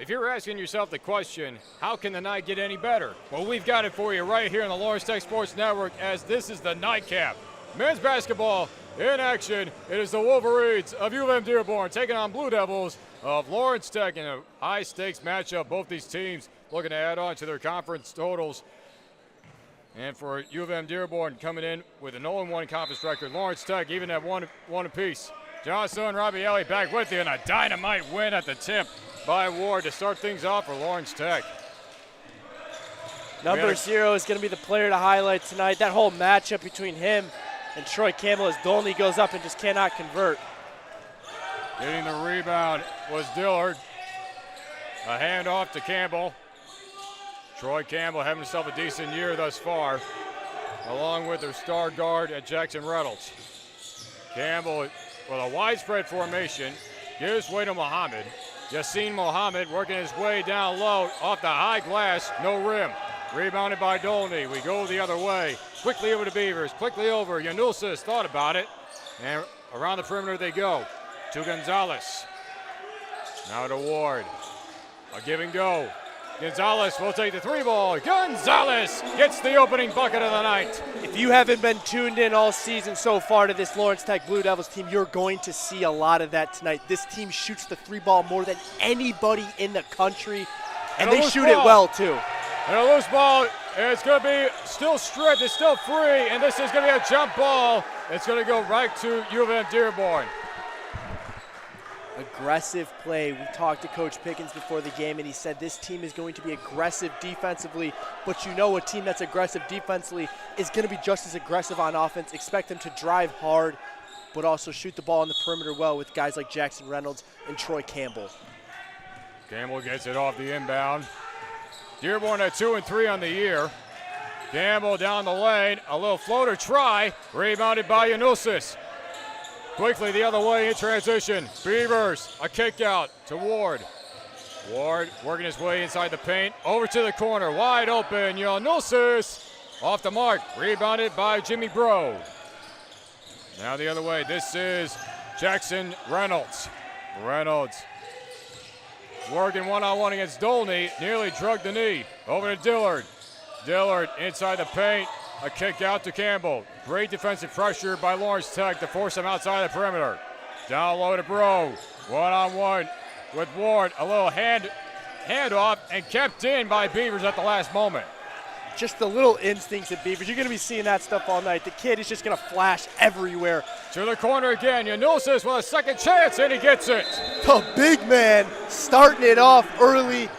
If you're asking yourself the question, how can the night get any better? Well, we've got it for you right here on the Lawrence Tech Sports Network, as this is the nightcap. Men's basketball in action. It is the Wolverines of U of M Dearborn taking on Blue Devils of Lawrence Tech in a high-stakes matchup. Both these teams looking to add on to their conference totals. And for U of M Dearborn coming in with a 0-1 conference record. Lawrence Tech even at one apiece. Johnson and Robbie Alley back with you, and a dynamite win at the tip by Ward to start things off for Lawrence Tech. Number 0 is going to be the player to highlight tonight. That whole matchup between him and Troy Campbell as Dolney goes up and just cannot convert. Getting the rebound was Dillard. A handoff to Campbell. Troy Campbell having himself a decent year thus far, along with their star guard at Jackson Reynolds. Campbell with a widespread formation gives way to Mohammed. Yassine Mohammed working his way down low off the high glass, no rim. Rebounded by Dolney. We go the other way. Quickly over to Beavers, quickly over. Yanulsis thought about it, and around the perimeter they go. To Gonzalez. Now to Ward. A give and go. Gonzalez will take the 3-ball. Gonzalez gets the opening bucket of the night. If you haven't been tuned in all season so far to this Lawrence Tech Blue Devils team, you're going to see a lot of that tonight. This team shoots the 3-ball more than anybody in the country, and they shoot it well too. And a loose ball, it's going to be still stripped, it's still free, and this is going to be a jump ball. It's going to go right to U of M Dearborn. Aggressive play. We talked to Coach Pickens before the game, and he said this team is going to be aggressive defensively, but you know a team that's aggressive defensively is going to be just as aggressive on offense. Expect them to drive hard, but also shoot the ball on the perimeter well with guys like Jackson Reynolds and Troy Campbell. Campbell gets it off the inbound. Dearborn at 2 and 3 on the year. Campbell down the lane, a little floater try, rebounded by Yanulsis. Quickly the other way in transition. Beavers, a kick out to Ward. Ward working his way inside the paint, over to the corner, wide open. Yanulsis off the mark, rebounded by Jimmy Bro. Now the other way, this is Jackson Reynolds. Reynolds working one-on-one against Dolney, nearly drugged the knee. Over to Dillard. Dillard inside the paint. A kick out to Campbell. Great defensive pressure by Lawrence Tech to force him outside the perimeter. Down low to Bro. One-on-one with Ward. A little handoff and kept in by Beavers at the last moment. Just the little instincts of Beavers. You're going to be seeing that stuff all night. The kid is just going to flash everywhere. To the corner again. Yanulsis with a second chance, and he gets it. The big man starting it off early.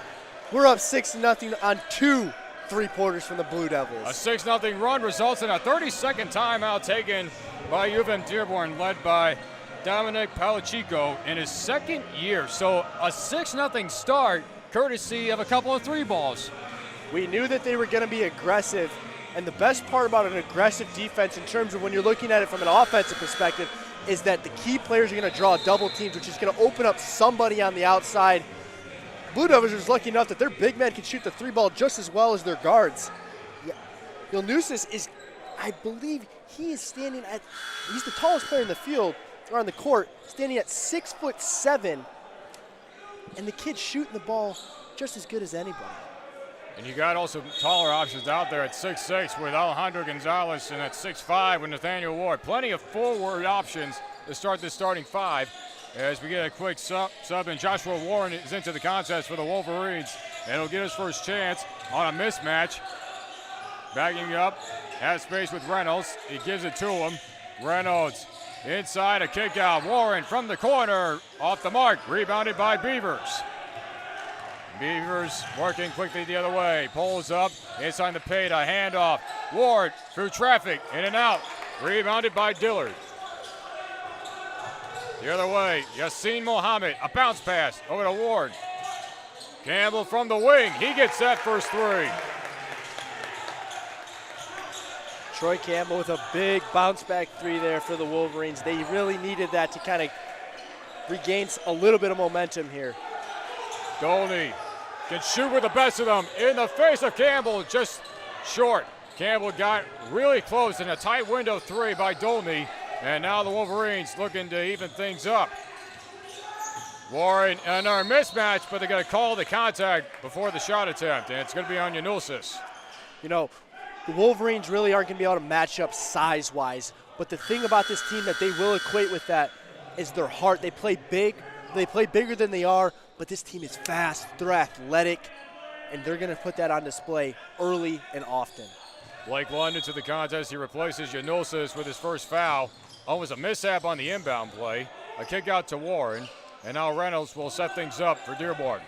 We're up 6-0 on 2 3-pointers from the Blue Devils. A 6-0 run results in a 30-second timeout taken by U of M Dearborn, led by Dominic Palachico in his second year. So a 6-0 start, courtesy of a couple of 3-balls. We knew that they were going to be aggressive, and the best part about an aggressive defense in terms of when you're looking at it from an offensive perspective is that the key players are going to draw double teams, which is going to open up somebody on the outside. Blue Devils are lucky enough that their big man can shoot the 3-ball just as well as their guards. Ilnusis is, I believe, he's the tallest player in the field, or on the court, standing at 6'7", and the kid's shooting the ball just as good as anybody. And you got also taller options out there at 6'6" with Alejandro Gonzalez, and at 6'5" with Nathaniel Ward. Plenty of forward options to start this starting 5. As we get a quick sub, and Joshua Warren is into the contest for the Wolverines. And he'll get his first chance on a mismatch. Backing up, has space with Reynolds. He gives it to him. Reynolds inside, a kick out. Warren from the corner, off the mark, rebounded by Beavers. Beavers working quickly the other way. Pulls up, inside the paint, a handoff. Ward through traffic, in and out. Rebounded by Dillard. The other way, Yassine Mohammed, a bounce pass over to Ward. Campbell from the wing, he gets that first 3. Troy Campbell with a big bounce back 3 there for the Wolverines. They really needed that to kind of regain a little bit of momentum here. Dolney can shoot with the best of them in the face of Campbell, just short. Campbell got really close in a tight window 3 by Dolney. And now the Wolverines looking to even things up. Warren, another mismatch, but they're going to call the contact before the shot attempt, and it's going to be on Yanulsis. You know, the Wolverines really aren't going to be able to match up size-wise, but the thing about this team that they will equate with that is their heart. They play big. They play bigger than they are, but this team is fast, they're athletic, and they're going to put that on display early and often. Blake London to the contest. He replaces Yanulsis with his first foul. Almost a mishap on the inbound play. A kick out to Warren, and now Reynolds will set things up for Dearborn.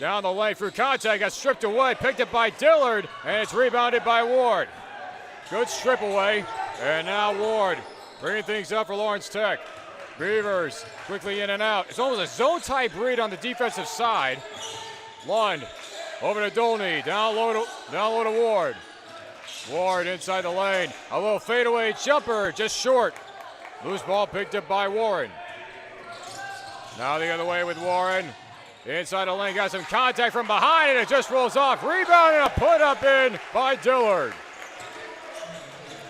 Down the lane through contact, got stripped away, picked up by Dillard, and it's rebounded by Ward. Good strip away, and now Ward bringing things up for Lawrence Tech. Beavers quickly in and out. It's almost a zone-type read on the defensive side. Lund over to Dolney, down low to Ward. Ward inside the lane, a little fadeaway jumper, just short. Loose ball picked up by Warren. Now the other way with Warren. Inside the lane, got some contact from behind, and it just rolls off. Rebound and a put up in by Dillard.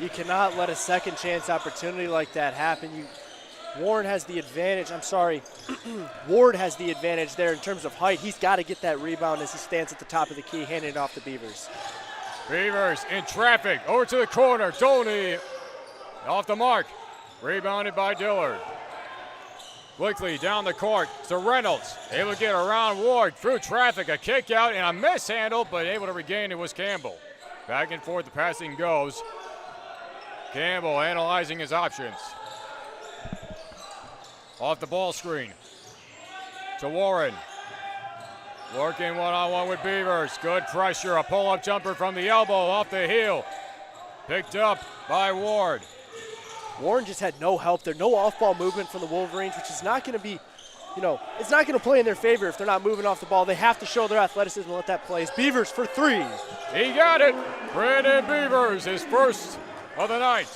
You cannot let a second chance opportunity like that happen. Warren has the advantage. Ward has the advantage there in terms of height. He's got to get that rebound as he stands at the top of the key, handing it off to Beavers. Beavers in traffic, over to the corner. Dolney off the mark. Rebounded by Dillard. Quickly down the court to Reynolds. Able to get around Ward through traffic. A kick out and a mishandle, but able to regain it was Campbell. Back and forth the passing goes. Campbell analyzing his options. Off the ball screen to Warren. Working one-on-one with Beavers. Good pressure. A pull-up jumper from the elbow off the heel. Picked up by Ward. Warren just had no help there. No off-ball movement from the Wolverines, which is not going to be, it's not going to play in their favor if they're not moving off the ball. They have to show their athleticism and let that play. Beavers for three. He got it. Brandon Beavers, his first of the night.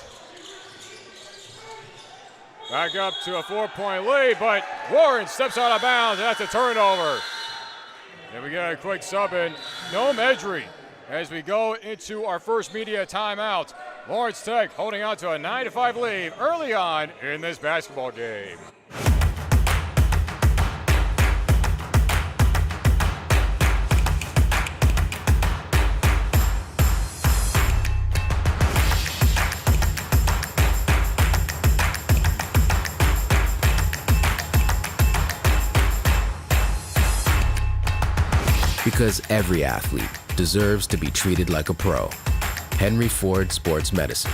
Back up to a 4-point lead, but Warren steps out of bounds, and that's a turnover. And we got a quick sub in. No Medry as we go into our first media timeout. Lawrence Tech holding on to a 9-5 lead early on in this basketball game. Because every athlete deserves to be treated like a pro. Henry Ford Sports Medicine.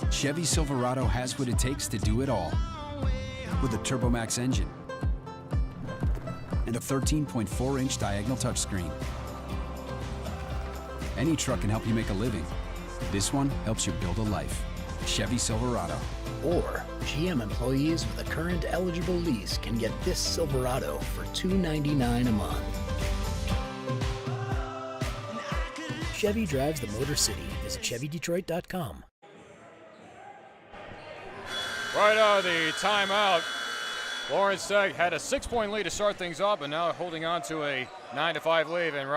Chevy Silverado has what it takes to do it all. With a TurboMax engine and a 13.4-inch diagonal touchscreen. Any truck can help you make a living. This one helps you build a life. Chevy Silverado. Or GM employees with a current eligible lease can get this Silverado for $299 a month. Chevy drives the Motor City. Visit ChevyDetroit.com. Right out of the timeout, Lawrence Tech had a 6-point lead to start things up, and now holding on to a 9-5 lead. And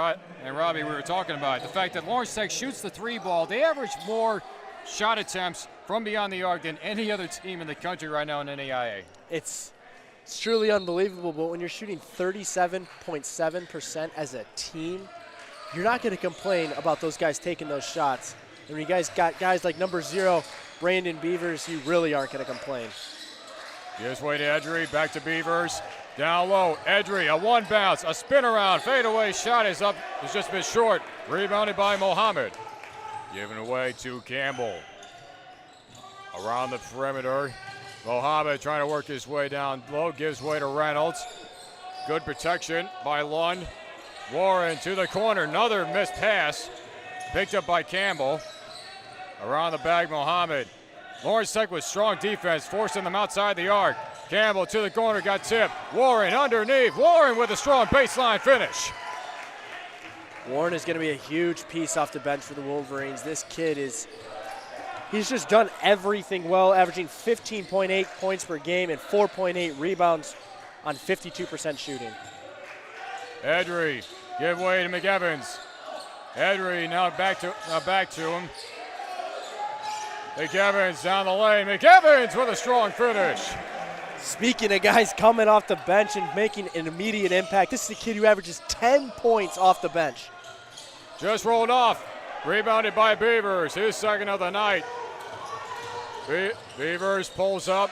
Robbie, we were talking about the fact that Lawrence Tech shoots the three ball. They average more shot attempts from beyond the arc than any other team in the country right now in NAIA. It's truly unbelievable, but when you're shooting 37.7% as a team, you're not going to complain about those guys taking those shots. And when you guys got guys like number 0, Brandon Beavers, you really aren't going to complain. Gives way to Edry, back to Beavers. Down low, Edry, a one bounce, a spin around, fade away shot is up, it's just a bit short. Rebounded by Mohammed. Given away to Campbell. Around the perimeter, Mohammed trying to work his way down low, gives way to Reynolds. Good protection by Lund. Warren to the corner, another missed pass. Picked up by Campbell. Around the bag, Mohammed. Lawrence Tech with strong defense, forcing them outside the arc. Campbell to the corner, got tipped. Warren underneath. Warren with a strong baseline finish. Warren is going to be a huge piece off the bench for the Wolverines. This kid he's just done everything well, averaging 15.8 points per game and 4.8 rebounds on 52% shooting. Edry, give way to McEvans. Edry now back to him. McEvans down the lane. McEvans with a strong finish. Speaking of guys coming off the bench and making an immediate impact, this is a kid who averages 10 points off the bench. Just rolled off. Rebounded by Beavers, his second of the night. Beavers pulls up.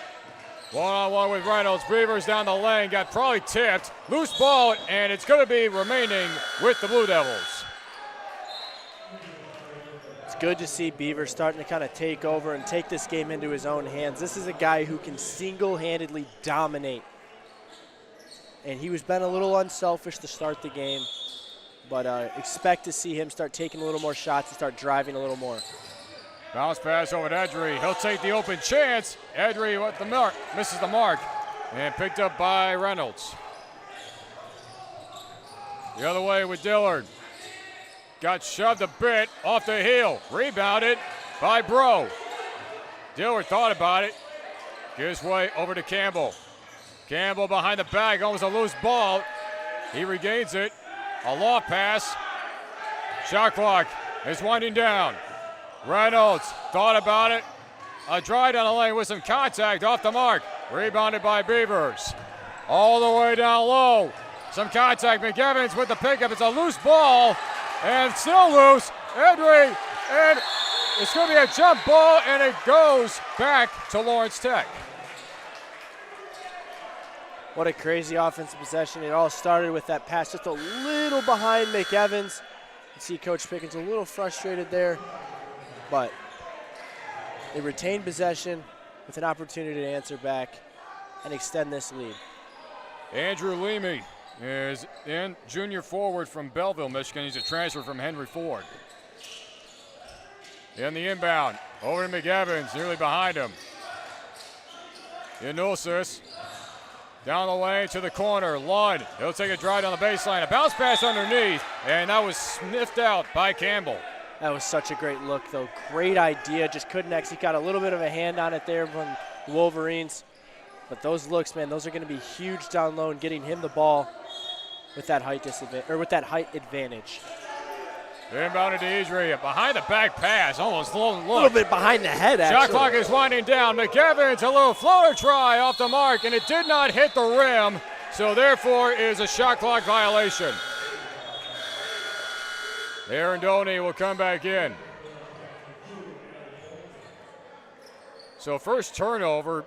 One-on-one with Reynolds. Beavers down the lane, got probably tipped. Loose ball, and it's going to be remaining with the Blue Devils. It's good to see Beavers starting to kind of take over and take this game into his own hands. This is a guy who can single-handedly dominate. And he was been a little unselfish to start the game, but expect to see him start taking a little more shots and start driving a little more. Bounce pass over to Edry. He'll take the open chance. Edry with the mark, misses the mark, and picked up by Reynolds. The other way with Dillard. Got shoved a bit off the heel. Rebounded by Bro. Dillard thought about it. Gives way over to Campbell. Campbell behind the back, almost a loose ball. He regains it. A law pass. Shot clock is winding down. Reynolds thought about it. A drive down the lane with some contact off the mark. Rebounded by Beavers. All the way down low. Some contact. McEvans with the pickup. It's a loose ball. And still loose. Edry. And it's going to be a jump ball. And it goes back to Lawrence Tech. What a crazy offensive possession. It all started with that pass just a little behind McEvans. You see Coach Pickens a little frustrated there. But they retain possession with an opportunity to answer back and extend this lead. Andrew Leamy is in, junior forward from Belleville, Michigan. He's a transfer from Henry Ford. In the inbound, over to McEvans, nearly behind him. Yanulsis down the lane to the corner. Lund, he'll take a drive down the baseline. A bounce pass underneath, and that was sniffed out by Campbell. That was such a great look, though. Great idea. Just couldn't execute. Got a little bit of a hand on it there from the Wolverines. But those looks, man, those are going to be huge down low and getting him the ball with that height disadvantage, or with that height advantage. Inbounded to Edry. Behind the back pass. Almost look. A little bit behind the head, actually. Shot clock is winding down. McEvans, a little floater try off the mark, and it did not hit the rim. So therefore is a shot clock violation. Aaron Doney will come back in. So first turnover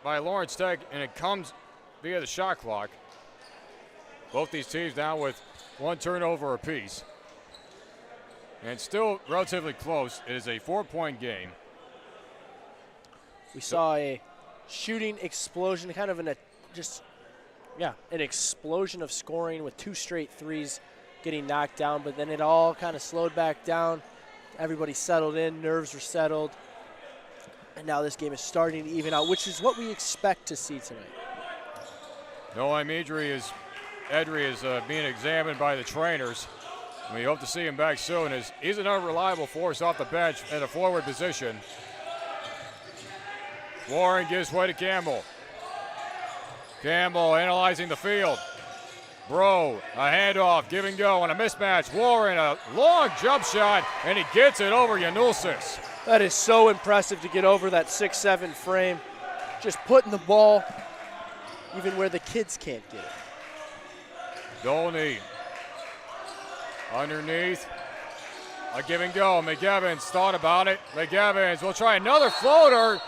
by Lawrence Tech, and it comes via the shot clock. Both these teams down with one turnover apiece. And still relatively close. It is a 4-point game. We saw a shooting explosion, kind of an explosion of scoring with 2 straight threes getting knocked down, but then it all kind of slowed back down. Everybody settled in, nerves were settled, and now this game is starting to even out, which is what we expect to see tonight. Noam Edry is being examined by the trainers. We hope to see him back soon, as he's an unreliable force off the bench in a forward position. Warren gives way to Campbell. Campbell analyzing the field. Bro, a handoff, give and go, and a mismatch. Warren, a long jump shot, and he gets it over Yanulsis. That is so impressive to get over that 6'7" frame. Just putting the ball even where the kids can't get it. Dolney underneath. A give and go. McEvans thought about it. McEvans will try another floater.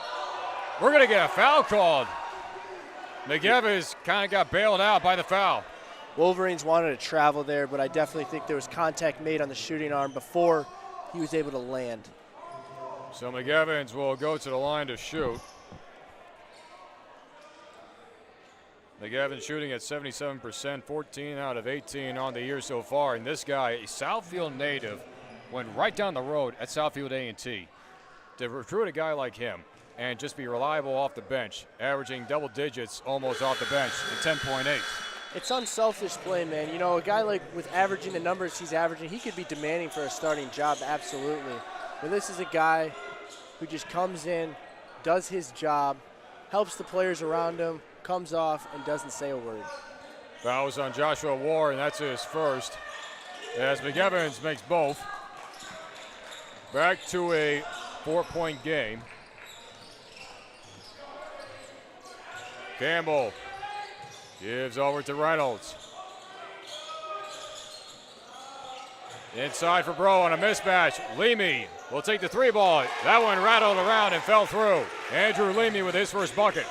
We're going to get a foul called. McEvans kind of got bailed out by the foul. Wolverines wanted to travel there, but I definitely think there was contact made on the shooting arm before he was able to land. So McEvans will go to the line to shoot. McEvans shooting at 77%, 14 out of 18 on the year so far. And this guy, a Southfield native, went right down the road at Southfield A&T to recruit a guy like him and just be reliable off the bench, averaging double digits almost off the bench at 10.8. It's unselfish play, man. You know, a guy like with averaging the numbers he's averaging, he could be demanding for a starting job, absolutely. But this is a guy who just comes in, does his job, helps the players around him, comes off, and doesn't say a word. Fouls on Joshua Warren, that's his first, as McEvans makes both. Back to a 4-point game. Campbell gives over to Reynolds. Inside for Bro on a mismatch. Leamy will take the 3 ball. That one rattled around and fell through. Andrew Leamy with his first bucket.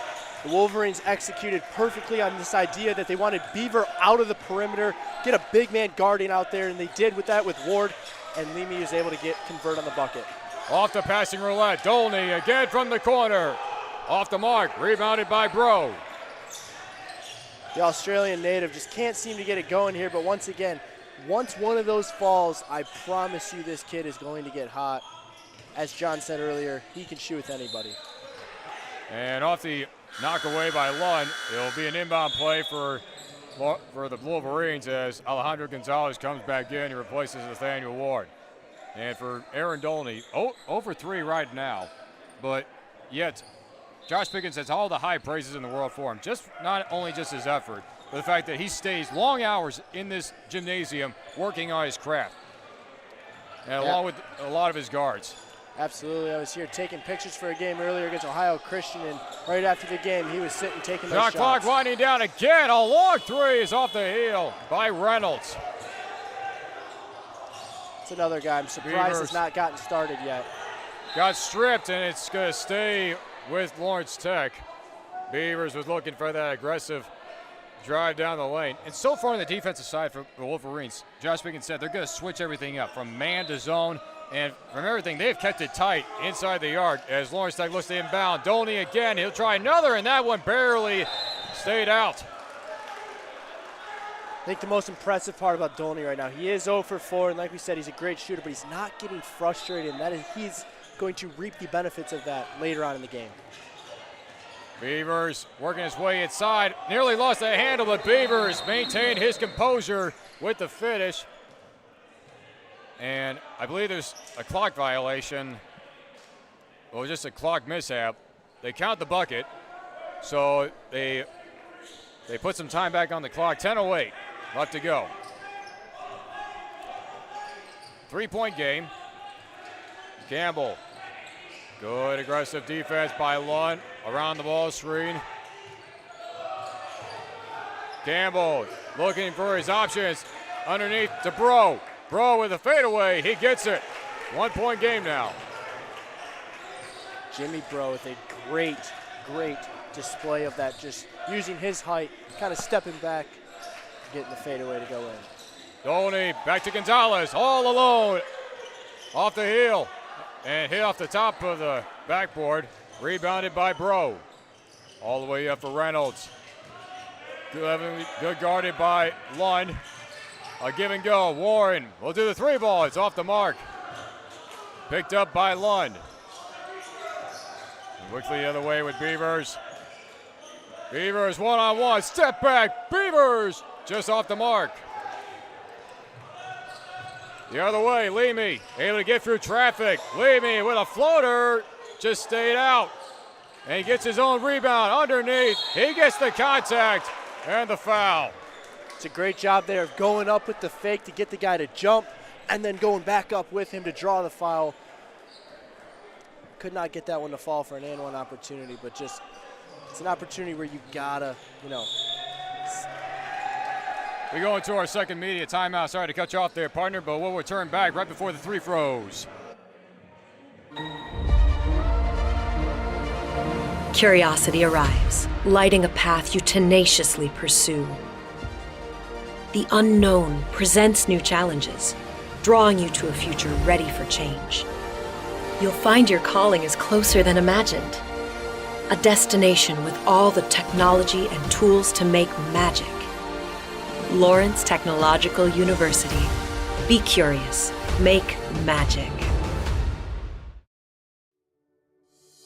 The Wolverines executed perfectly on this idea that they wanted Beaver out of the perimeter, get a big man guarding out there, and they did with that with Ward, and Leamy was able to convert on the bucket. Off the passing roulette. Dolney again from the corner. Off the mark, rebounded by Bro. The Australian native just can't seem to get it going here, but once again, once one of those falls, I promise you this kid is going to get hot. As John said earlier, he can shoot with anybody. And off the knock away by Lund, it'll be an inbound play for the Wolverines as Alejandro Gonzalez comes back in. He replaces Nathaniel Ward. And for Aaron Dolney, 0 for 3 right now, but yet Josh Pickens has all the high praises in the world for him. Not only just his effort, but the fact that he stays long hours in this gymnasium working on his craft, and along with a lot of his guards. Absolutely. I was here taking pictures for a game earlier against Ohio Christian, and right after the game, he was sitting taking those shots. Shot clock winding down again. A long 3 is off the heel by Reynolds. It's another guy I'm surprised has not gotten started yet. Got stripped, and it's going to stay with Lawrence Tech. Beavers was looking for that aggressive drive down the lane. And so far on the defensive side for the Wolverines, Josh Pickens said they're going to switch everything up from man to zone. And from everything, they've kept it tight inside the arc as Lawrence Tech looks to inbound. Dolney again, he'll try another, and that one barely stayed out. I think the most impressive part about Dolney right now, he is 0 for 4, and like we said, he's a great shooter, but he's not getting frustrated, and he's going to reap the benefits of that later on in the game. Beavers working his way inside. Nearly lost the handle, but Beavers maintained his composure with the finish. And I believe there's a clock violation. Well, just a clock mishap. They count the bucket, so they put some time back on the clock. 10:08 left to go. 3-point game. Campbell. Good aggressive defense by Lund. Around the ball screen. Campbell looking for his options. Underneath to Bro. Bro with a fadeaway. He gets it. 1-point game now. Jimmy Bro with a great display of that, just using his height, kind of stepping back, getting the fadeaway to go in. Dolney back to Gonzalez, all alone. Off the heel and hit off the top of the backboard. Rebounded by Bro. All the way up for Reynolds. Good guarded by Lund. A give and go. Warren will do the 3 ball. It's off the mark. Picked up by Lund. Quickly the other way with Beavers. Beavers one-on-one. Step back. Beavers just off the mark. The other way, Leamy able to get through traffic. Leamy with a floater. Just stayed out. And he gets his own rebound underneath. He gets the contact and the foul. It's a great job there of going up with the fake to get the guy to jump and then going back up with him to draw the foul. Could not get that one to fall for an and-one opportunity, but just it's an opportunity where you gotta, We go into our second media timeout. Sorry to cut you off there, partner, but we'll return back right before the 3 throws. Curiosity arrives, lighting a path you tenaciously pursue. The unknown presents new challenges, drawing you to a future ready for change. You'll find your calling is closer than imagined. A destination with all the technology and tools to make magic. Lawrence Technological University. Be curious. Make magic.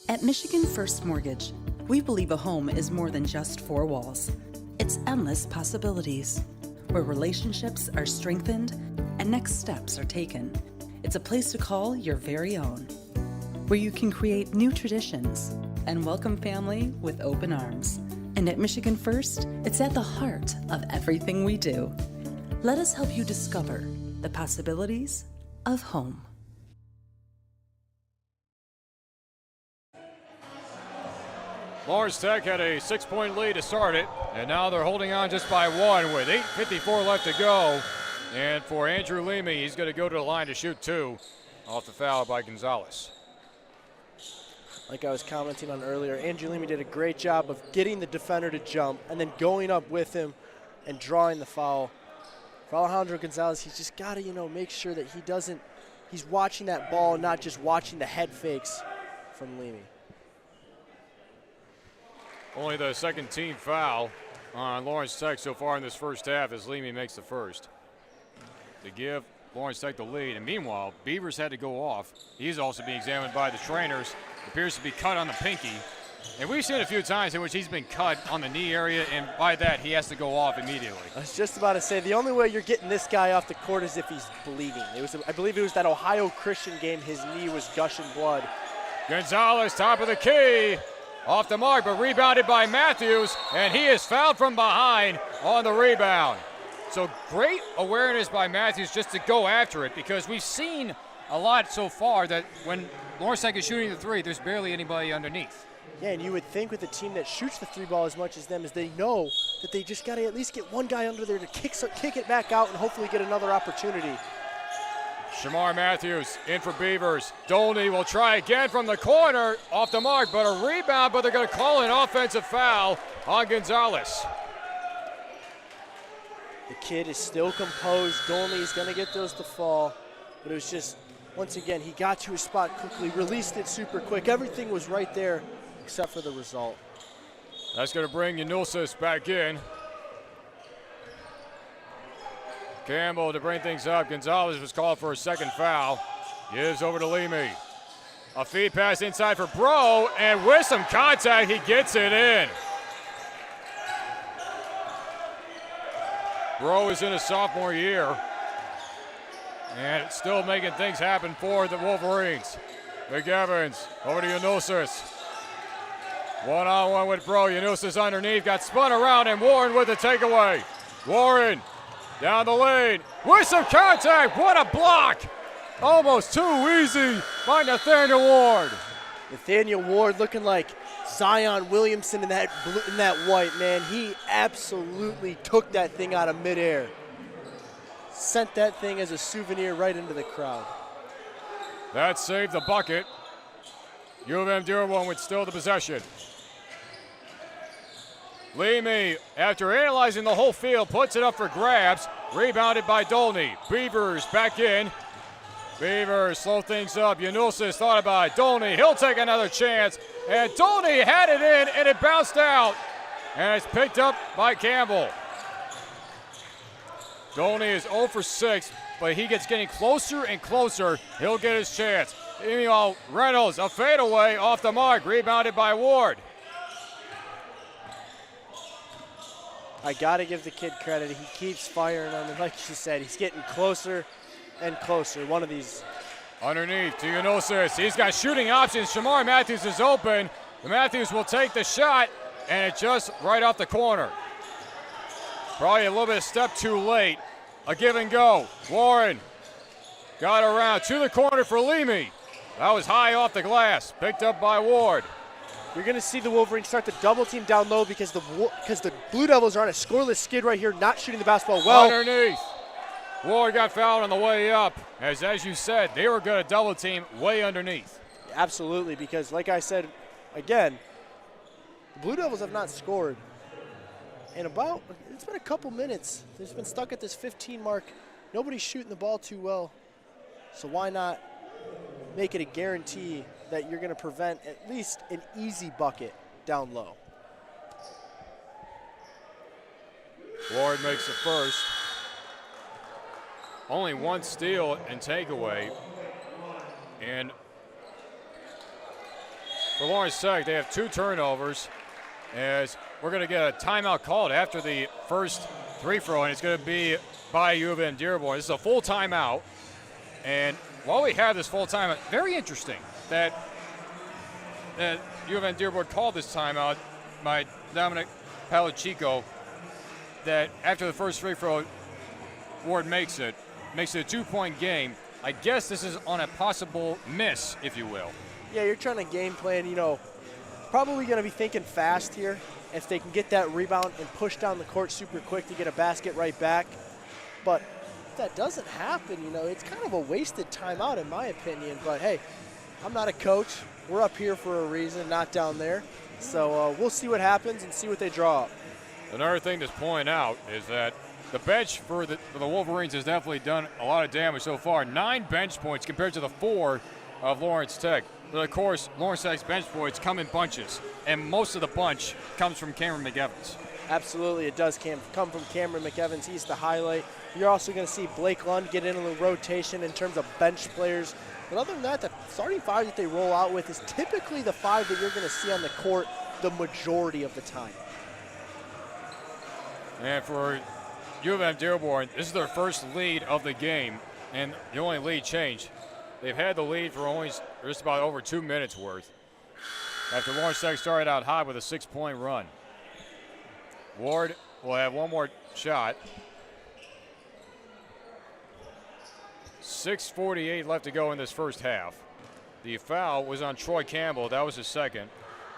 At Michigan First Mortgage, we believe a home is more than just 4 walls. It's endless possibilities, where relationships are strengthened and next steps are taken. It's a place to call your very own, where you can create new traditions and welcome family with open arms. And at Michigan First, it's at the heart of everything we do. Let us help you discover the possibilities of home. Lawrence Tech had a 6-point lead to start it, and now they're holding on just by one with 8:54 left to go. And for Andrew Leamy, he's going to go to the line to shoot 2 off the foul by Gonzalez. Like I was commenting on earlier, Andrew Leamy did a great job of getting the defender to jump and then going up with him and drawing the foul. For Alejandro Gonzalez, he's just got to, make sure that he's watching that ball and not just watching the head fakes from Leamy. Only the second team foul on Lawrence Tech so far in this first half as Leamy makes the first to give Lawrence Tech the lead. And meanwhile, Beavers had to go off. He's also being examined by the trainers. Appears to be cut on the pinky. And we've seen a few times in which he's been cut on the knee area, and by that, he has to go off immediately. I was just about to say, the only way you're getting this guy off the court is if he's bleeding. I believe it was that Ohio Christian game, his knee was gushing blood. Gonzalez, top of the key. Off the mark, but rebounded by Matthews, and he is fouled from behind on the rebound. So great awareness by Matthews just to go after it, because we've seen a lot so far that when Lawrence Tech is shooting the three, there's barely anybody underneath. Yeah, and you would think with a team that shoots the three ball as much as them, is they know that they just got to at least get one guy under there to kick it back out and hopefully get another opportunity. Shamar Matthews in for Beavers. Dolney will try again from the corner, off the mark, but a rebound, but they're going to call an offensive foul on Gonzalez. The kid is still composed. Dolney is going to get those to fall, but it was just, once again, he got to his spot quickly, released it super quick. Everything was right there except for the result. That's going to bring Yanulsis back in. Campbell to bring things up. Gonzalez was called for a second foul. Gives over to Leamy. A feed pass inside for Bro, and with some contact, he gets it in. Bro is in his sophomore year, and it's still making things happen for the Wolverines. Big Evans over to Yanulsis. One-on-one with Bro. Yanulsis underneath, got spun around, and Warren with the takeaway. Warren down the lane with some contact. What a block! Almost too easy by Nathaniel Ward. Nathaniel Ward looking like Zion Williamson in that white, man. He absolutely took that thing out of midair. Sent that thing as a souvenir right into the crowd. That saved the bucket. U of M Dearborn with still the possession. Leamy, after analyzing the whole field, puts it up for grabs. Rebounded by Dolney. Beavers back in. Beavers slow things up. Yanulsis thought about it. Dolney, he'll take another chance. And Dolney had it in, and it bounced out. And it's picked up by Campbell. Dolney is 0 for 6, but he gets getting closer and closer. He'll get his chance. Meanwhile, Reynolds, a fadeaway off the mark. Rebounded by Ward. I got to give the kid credit. He keeps firing on him. Like you said, he's getting closer and closer. One of these. Underneath to Yanulsis. He's got shooting options. Shamar Matthews is open. Matthews will take the shot, and it's just right off the corner. Probably a little bit of step too late. A give and go. Warren got around to the corner for Leamy. That was high off the glass. Picked up by Ward. You're going to see the Wolverines start to double team down low because the Blue Devils are on a scoreless skid right here, not shooting the basketball well. Underneath. Ward got fouled on the way up. As you said, they were going to double team way underneath. Absolutely, because like I said, again, the Blue Devils have not scored in it's been a couple minutes. They've been stuck at this 15 mark. Nobody's shooting the ball too well. So why not make it a guarantee that you're going to prevent at least an easy bucket down low? Ward makes the first. Only one steal and takeaway. And for Lawrence Tech, they have 2 turnovers, as we're going to get a timeout called after the first free throw, and it's going to be by U of M Dearborn. This is a full timeout. And while we have this full timeout, very interesting that U of M Dearborn called this timeout by Dominic Palachico, that after the first free throw, Ward makes it a 2-point game. I guess this is on a possible miss, if you will. Yeah, you're trying to game plan, Probably going to be thinking fast here. If they can get that rebound and push down the court super quick to get a basket right back. But if that doesn't happen, it's kind of a wasted timeout in my opinion. But hey, I'm not a coach. We're up here for a reason, not down there. So we'll see what happens and see what they draw up. Another thing to point out is that the bench for the Wolverines has definitely done a lot of damage so far. 9 bench points compared to the 4 of Lawrence Tech. But of course, Lawrence Tech's bench points come in bunches, and most of the bunch comes from Cameron McEvans. Absolutely, it does come from Cameron McEvans. He's the highlight. You're also going to see Blake Lund get into the rotation in terms of bench players. But other than that, the starting 5 that they roll out with is typically the 5 that you're going to see on the court the majority of the time. And for U of M Dearborn, this is their first lead of the game, and the only lead change. They've had the lead for only just about over 2 minutes worth after Lawrence Tech started out high with a 6-point run. Ward will have one more shot. 6:48 left to go in this first half. The foul was on Troy Campbell. That was his second.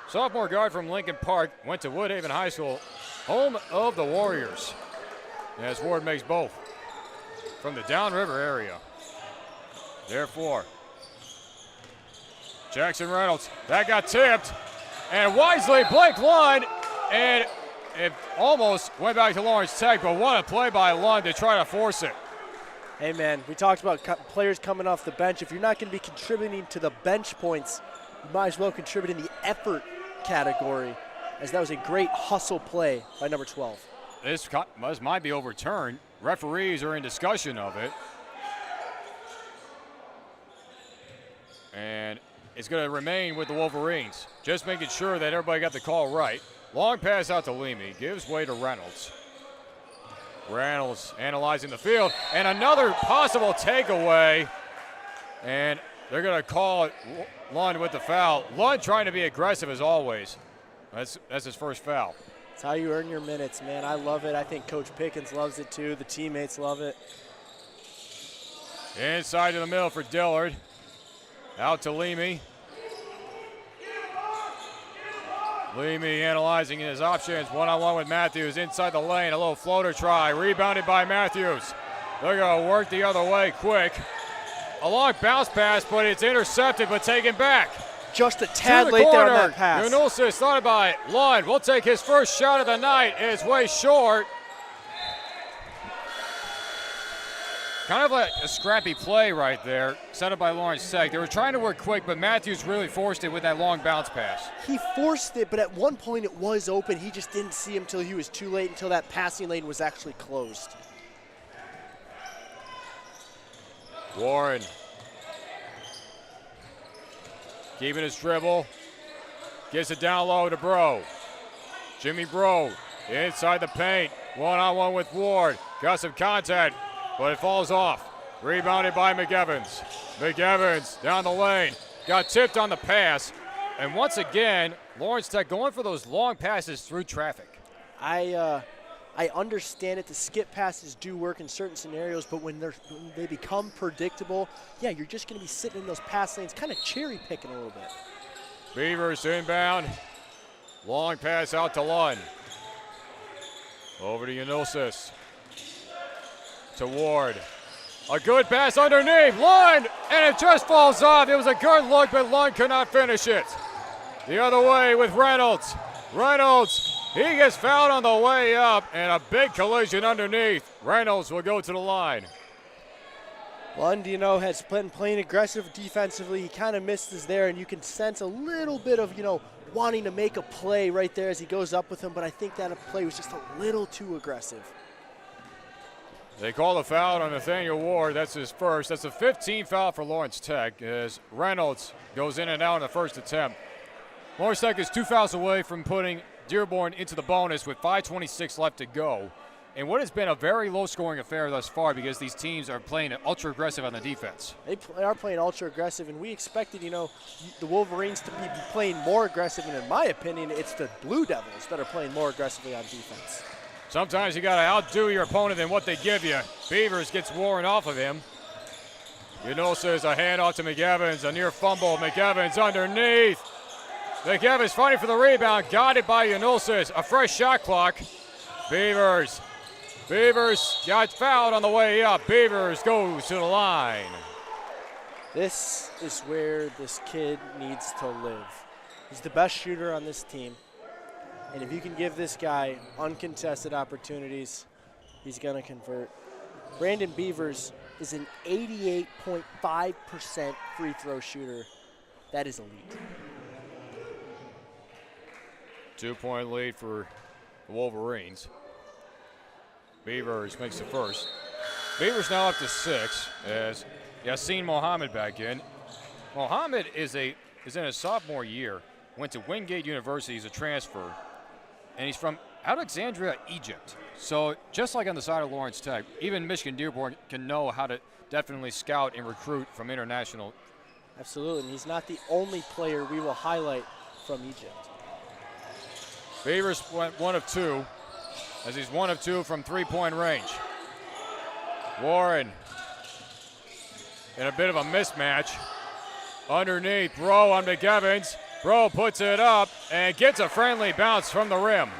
Sophomore guard from Lincoln Park went to Woodhaven High School, home of the Warriors. As Ward makes both from the downriver area. Therefore, Jackson Reynolds, that got tipped, and wisely Blake Lund, and it almost went back to Lawrence Tech, but what a play by Lund to try to force it. Hey man, we talked about players coming off the bench. If you're not going to be contributing to the bench points, you might as well contribute in the effort category, as that was a great hustle play by number 12. This might be overturned. Referees are in discussion of it. And it's going to remain with the Wolverines. Just making sure that everybody got the call right. Long pass out to Leamy. Gives way to Reynolds. Reynolds analyzing the field. And another possible takeaway. And they're going to call it Lund with the foul. Lund trying to be aggressive as always. That's his first foul. It's how you earn your minutes, man. I love it. I think Coach Pickens loves it too. The teammates love it. Inside to the middle for Dillard. Out to Leamy. Leamy analyzing his options. One-on-one with Matthews inside the lane. A little floater try. Rebounded by Matthews. They're going to work the other way quick. A long bounce pass, but it's intercepted, but taken back. Just a tad late there on that pass. Unusis thought by Lund. Will take his first shot of the night. It's way short. Kind of like a scrappy play right there, set up by Lawrence Tech. They were trying to work quick, but Matthews really forced it with that long bounce pass. He forced it, but at one point it was open. He just didn't see him until he was too late, until that passing lane was actually closed. Warren keeping his dribble. Gets it down low to Bro. Jimmy Bro inside the paint. One-on-one with Ward. Got some contact, but it falls off. Rebounded by McEvans. McEvans down the lane. Got tipped on the pass. And once again, Lawrence Tech going for those long passes through traffic. I understand it. The skip passes do work in certain scenarios, but when they become predictable, yeah, you're just going to be sitting in those pass lanes, kind of cherry picking a little bit. Beavers inbound. Long pass out to Lund. Over to Unosis. To Ward. A good pass underneath. Lund, and it just falls off. It was a good look, but Lund could not finish it. The other way with Reynolds. Reynolds, he gets fouled on the way up, and a big collision underneath. Reynolds will go to the line. Lund, has been playing aggressive defensively. He kind of misses there, and you can sense a little bit of, wanting to make a play right there as he goes up with him, but I think that play was just a little too aggressive. They call the foul on Nathaniel Ward. That's his first. That's a 15th foul for Lawrence Tech as Reynolds goes in and out in the first attempt. Lawrence Tech is 2 fouls away from putting Dearborn into the bonus with 5:26 left to go. And what has been a very low-scoring affair thus far because these teams are playing ultra-aggressive on the defense. They are playing ultra-aggressive, and we expected, the Wolverines to be playing more aggressive, and in my opinion, it's the Blue Devils that are playing more aggressively on defense. Sometimes you got to outdo your opponent than what they give you. Beavers gets Warren off of him. Unosis a handoff to McEvans, a near fumble. McEvans underneath. McEvans fighting for the rebound, guided by Yanulsis. A fresh shot clock. Beavers got fouled on the way up. Beavers goes to the line. This is where this kid needs to live. He's the best shooter on this team. And if you can give this guy uncontested opportunities, he's going to convert. Brandon Beavers is an 88.5% free throw shooter. That is elite. 2-point lead for the Wolverines. Beavers makes the first. Beavers now up to 6 as Yassine Mohammed back in. Mohammed is in his sophomore year, went to Wingate University as a transfer, and he's from Alexandria, Egypt. So just like on the side of Lawrence Tech, even Michigan Dearborn can know how to definitely scout and recruit from international. Absolutely, and he's not the only player we will highlight from Egypt. Beavers went 1 of 2, as he's 1 of 2 from 3-point range. Warren in a bit of a mismatch. Underneath, Bro on McEvans. Bro puts it up and gets a friendly bounce from the rim.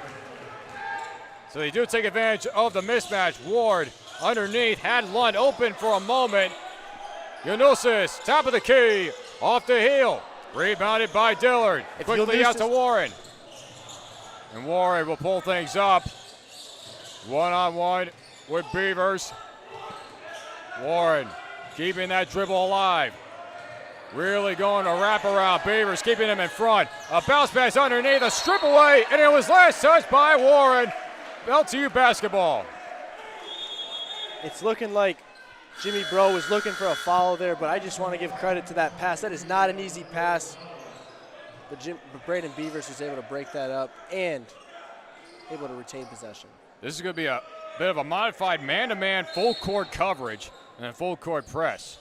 So they do take advantage of the mismatch. Ward underneath, had Lund open for a moment. Yanulsis, top of the key, off the heel. Rebounded by Dillard. Quickly out to Warren. And Warren will pull things up. 1-on-1 with Beavers. Warren keeping that dribble alive. Really going to wrap around. Beavers keeping him in front. A bounce pass underneath, a strip away, and it was last touched by Warren. LTU basketball. It's looking like Jimmy Bro was looking for a foul there, but I just want to give credit to that pass. That is not an easy pass. But Brandon Beavers was able to break that up and able to retain possession. This is going to be a bit of a modified man-to-man full court coverage and a full court press.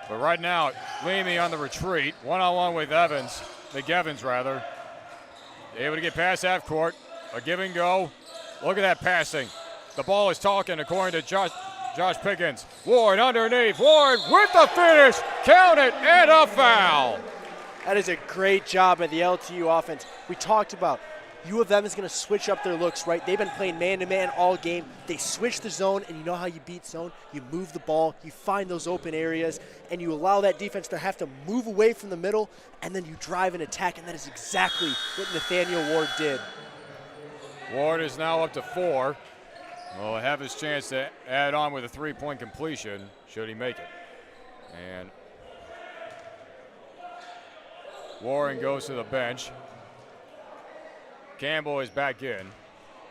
But right now, Leamy on the retreat, 1-on-1 with McEvans rather. Able to get past half court, a give and go. Look at that passing. The ball is talking according to Josh Pickens. Ward underneath, Ward with the finish, count it, and a foul. That is a great job by the LTU offense. We talked about U of M is going to switch up their looks, right? They've been playing man-to-man all game. They switch the zone, and you know how you beat zone? You move the ball, you find those open areas, and you allow that defense to have to move away from the middle, and then you drive and attack, and that is exactly what Nathaniel Ward did. Ward is now up to 4. Will have his chance to add on with a 3-point completion, should he make it. And Warren goes to the bench. Campbell is back in.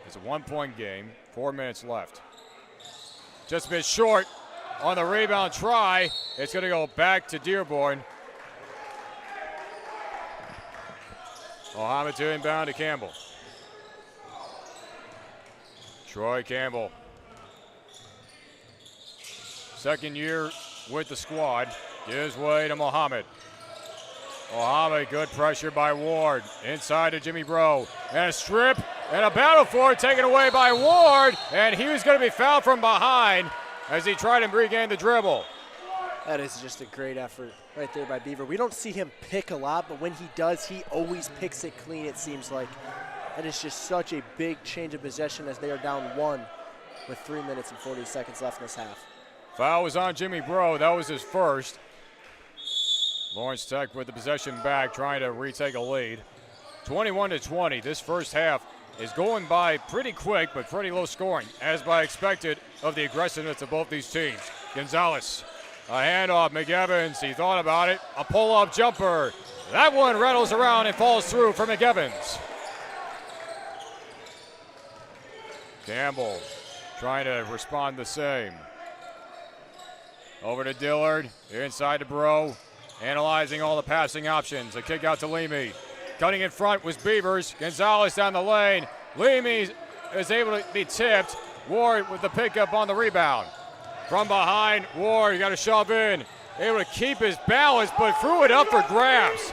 It's a 1-point game, 4 minutes left. Just a bit short on the rebound try. It's going to go back to Dearborn. Mohammed to inbound to Campbell. Troy Campbell. Second year with the squad. Gives way to Mohammed. Mohammed, good pressure by Ward. Inside to Jimmy Bro. And a strip and a battle for it taken away by Ward. And he was going to be fouled from behind as he tried to regain the dribble. That is just a great effort right there by Beaver. We don't see him pick a lot, but when he does, he always picks it clean, it seems like. That is just such a big change of possession as they are down 1 with 3 minutes and 40 seconds left in this half. Foul was on Jimmy Bro. That was his first. Lawrence Tech with the possession back, trying to retake a lead. 21-20. This first half is going by pretty quick, but pretty low scoring, as by expected of the aggressiveness of both these teams. Gonzalez, a handoff. McEvans, he thought about it. A pull-up jumper. That one rattles around and falls through for McEvans. Campbell trying to respond the same. Over to Dillard, inside to Bro. Analyzing all the passing options. A kick out to Leamy. Cutting in front was Beavers. Gonzalez down the lane. Leamy is able to be tipped. Ward with the pickup on the rebound. From behind, Ward got to shove in. Able to keep his balance, but threw it up for grabs.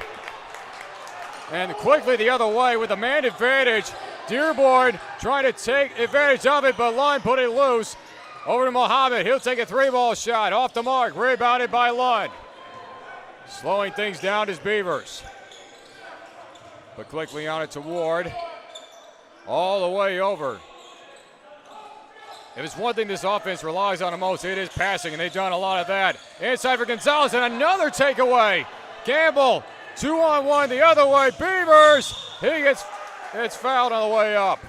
And quickly the other way with a man advantage. Dearborn trying to take advantage of it, but Lund put it loose. Over to Mohammed. He'll take a 3-ball shot. Off the mark. Rebounded by Lund. Slowing things down is Beavers. But quickly on it to Ward. All the way over. If it's one thing this offense relies on the most, it is passing, and they've done a lot of that. Inside for Gonzalez, and another takeaway. Campbell, 2-on-1 the other way. Beavers, it's fouled on the way up.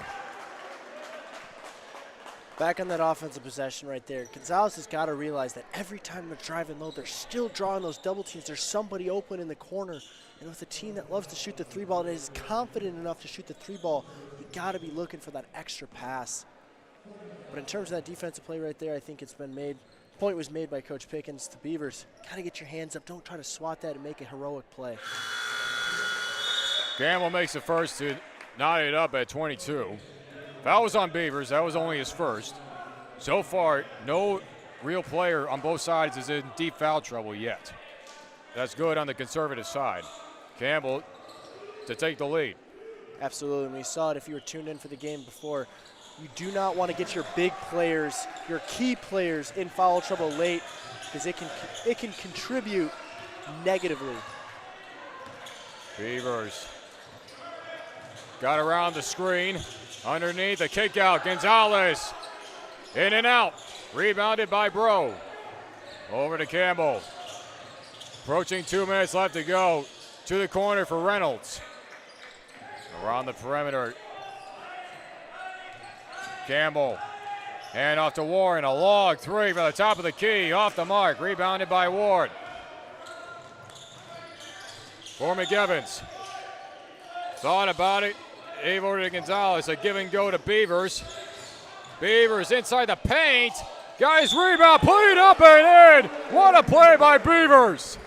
Back on that offensive possession right there, Gonzalez has got to realize that every time they're driving low, they're still drawing those double teams. There's somebody open in the corner. And with a team that loves to shoot the three ball and is confident enough to shoot the three ball, you got to be looking for that extra pass. But in terms of that defensive play right there, I think it's been made. Point was made by Coach Pickens to Beavers. Got to get your hands up. Don't try to swat that and make a heroic play. Campbell makes the first to knot it up at 22. Foul was on Beavers. That was only his first. So far, no real player on both sides is in deep foul trouble yet. That's good on the conservative side. Campbell to take the lead. Absolutely, and we saw it if you were tuned in for the game before. You do not want to get your big players, your key players, in foul trouble late because it can contribute negatively. Beavers got around the screen. Underneath the kick out, Gonzalez. In and out. Rebounded by Bro. Over to Campbell. Approaching 2 minutes left to go. To the corner for Reynolds. Around the perimeter. Campbell. Hand off to Warren. A long three from the top of the key. Off the mark. Rebounded by Ward. For McEvans. Thought about it. Gave over to Gonzalez. A give and go to Beavers. Beavers inside the paint. Guys, rebound. Put it up and in. What a play by Beavers.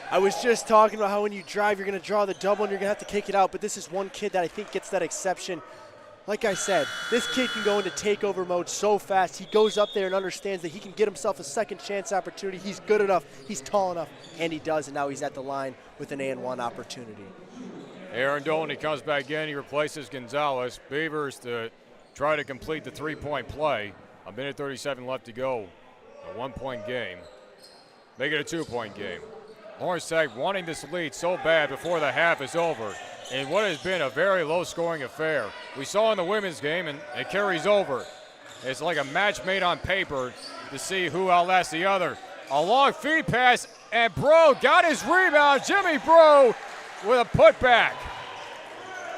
I was just talking about how when you drive, you're going to draw the double and you're going to have to kick it out. But this is one kid that I think gets that exception. Like I said, this kid can go into takeover mode so fast. He goes up there and understands that he can get himself a second chance opportunity. He's good enough. He's tall enough. And he does. And now he's at the line with an and-one opportunity. Aaron Dolan, he comes back in. He replaces Gonzalez. Beavers to try to complete the three-point play. A minute 37 left to go. A one-point game. Make it a two-point game. Lawrence Tech wanting this lead so bad before the half is over in what has been a very low-scoring affair. We saw in the women's game, and it carries over. It's like a match made on paper to see who outlasts the other. A long feed pass, and Bro got his rebound. Jimmy Bro with a putback.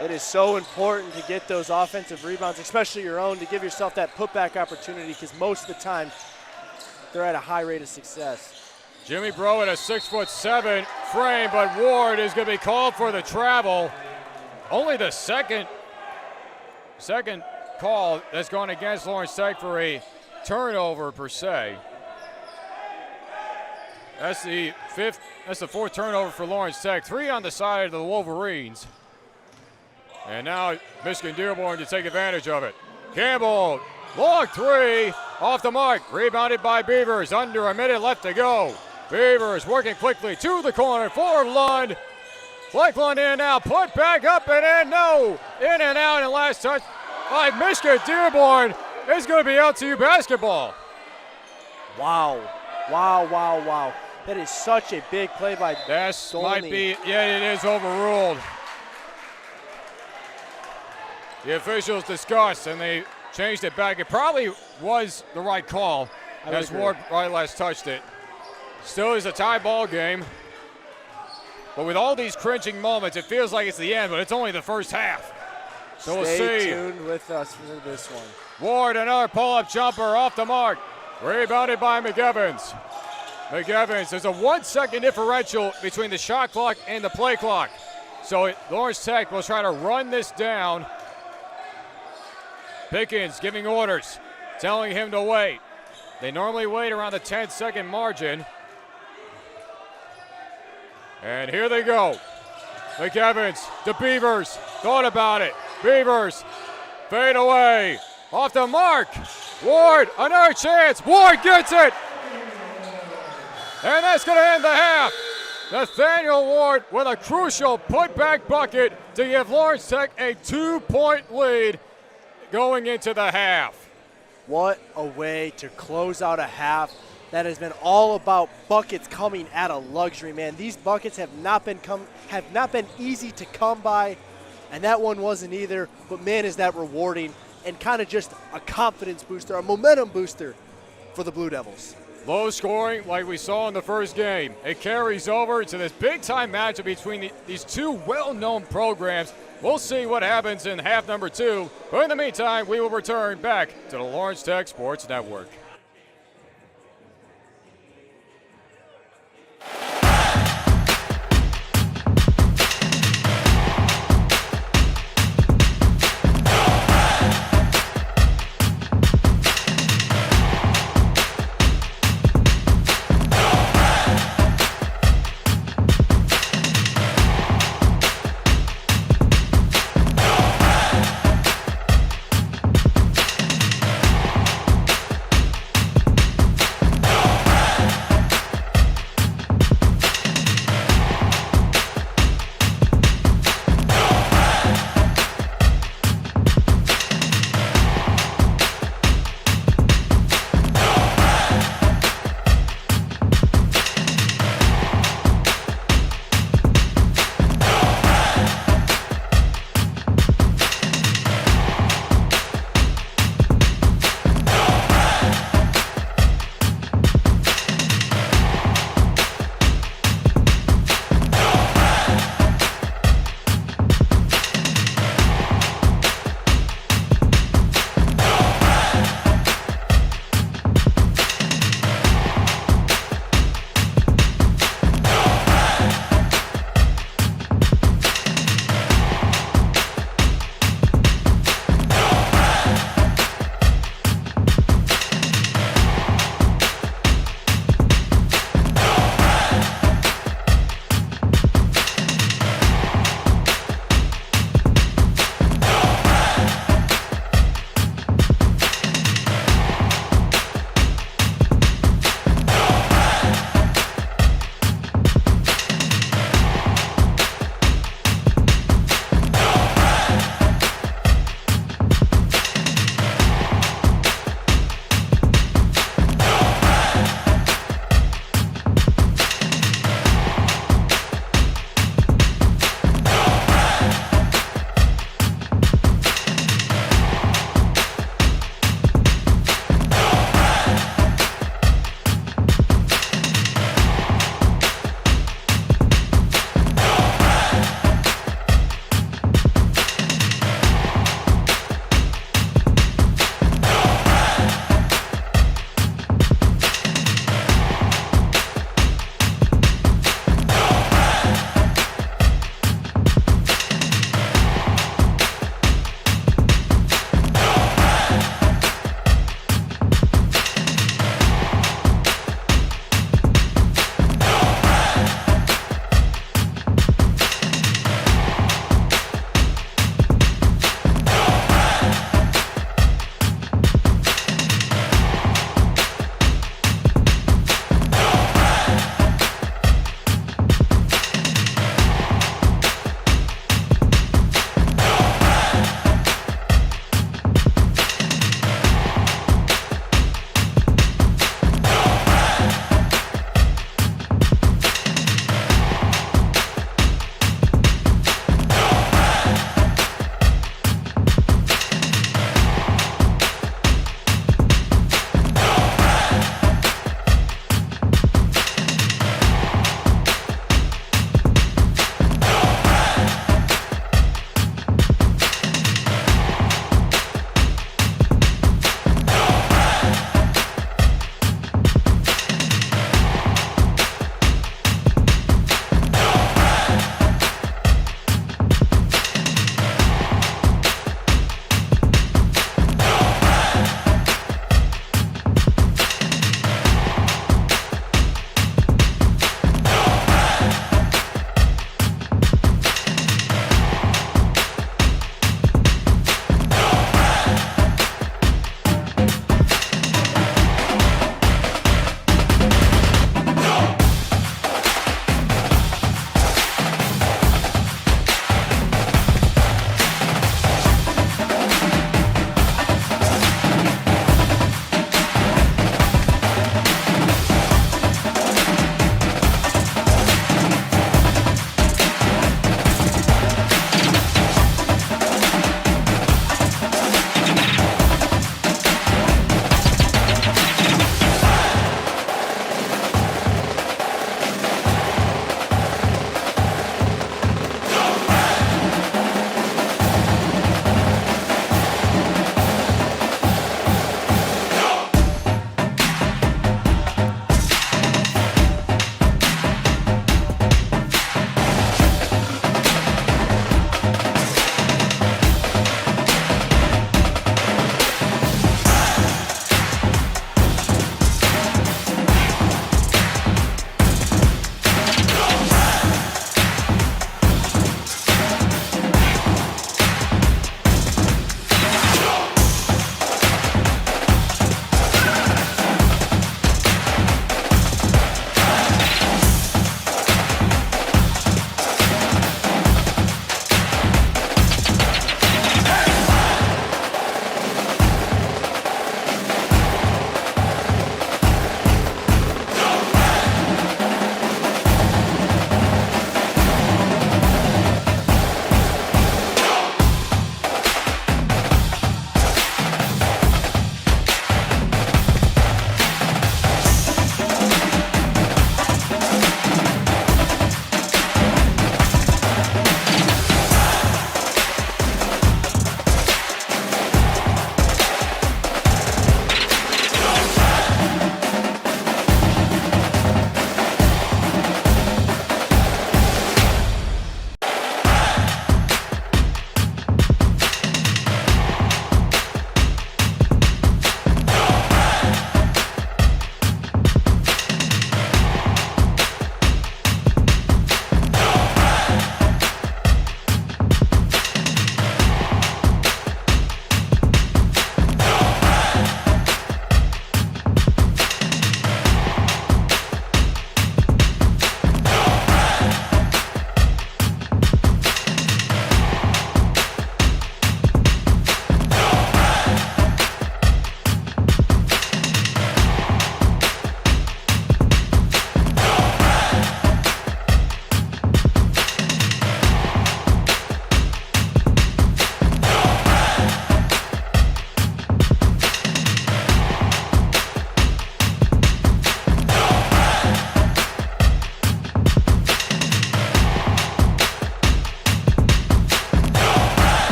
It is so important to get those offensive rebounds, especially your own, to give yourself that putback opportunity because most of the time they're at a high rate of success. Jimmy Bro in a 6'7" frame, but Ward is going to be called for the travel. Only the second call that's gone against Lawrence Tech for a turnover per se. That's the fourth turnover for Lawrence Tech. 3 on the side of the Wolverines. And now Michigan Dearborn to take advantage of it. Campbell, long three, off the mark. Rebounded by Beavers, under a minute left to go. Beavers working quickly to the corner for Lund. Blake Lund in and out, put back up and in, no. In and out, and last touch by Michigan Dearborn. It's going to be LTU basketball. Wow, wow, wow, wow. That is such a big play by That Dolney. might be, yeah, it is overruled. The officials discussed, and they changed it back. It probably was the right call, as Ward right last touched it. Still is a tie ball game. But with all these cringing moments, it feels like it's the end, but it's only the first half. So we'll see. Stay tuned with us for this one. Ward, another pull-up jumper off the mark. Rebounded by McEvans. McEvans, there's a 1 second differential between the shot clock and the play clock. So Lawrence Tech will try to run this down. Pickens giving orders, telling him to wait. They normally wait around the 10-second margin. And here they go. McEvans to Beavers. Thought about it. Beavers fade away. Off the mark. Ward, another chance. Ward gets it. And that's going to end the half. Nathaniel Ward with a crucial putback bucket to give Lawrence Tech a 2-point lead going into the half. What a way to close out a half. that has been all about buckets coming at a luxury, man. These buckets have not been easy to come by, and that one wasn't either. But man, is that rewarding and kind of just a confidence booster, a momentum booster for the Blue Devils. Low scoring like we saw in the first game. It carries over to this big-time matchup between these two well-known programs. We'll see what happens in half number 2. But in the meantime, we will return back to the Lawrence Tech Sports Network.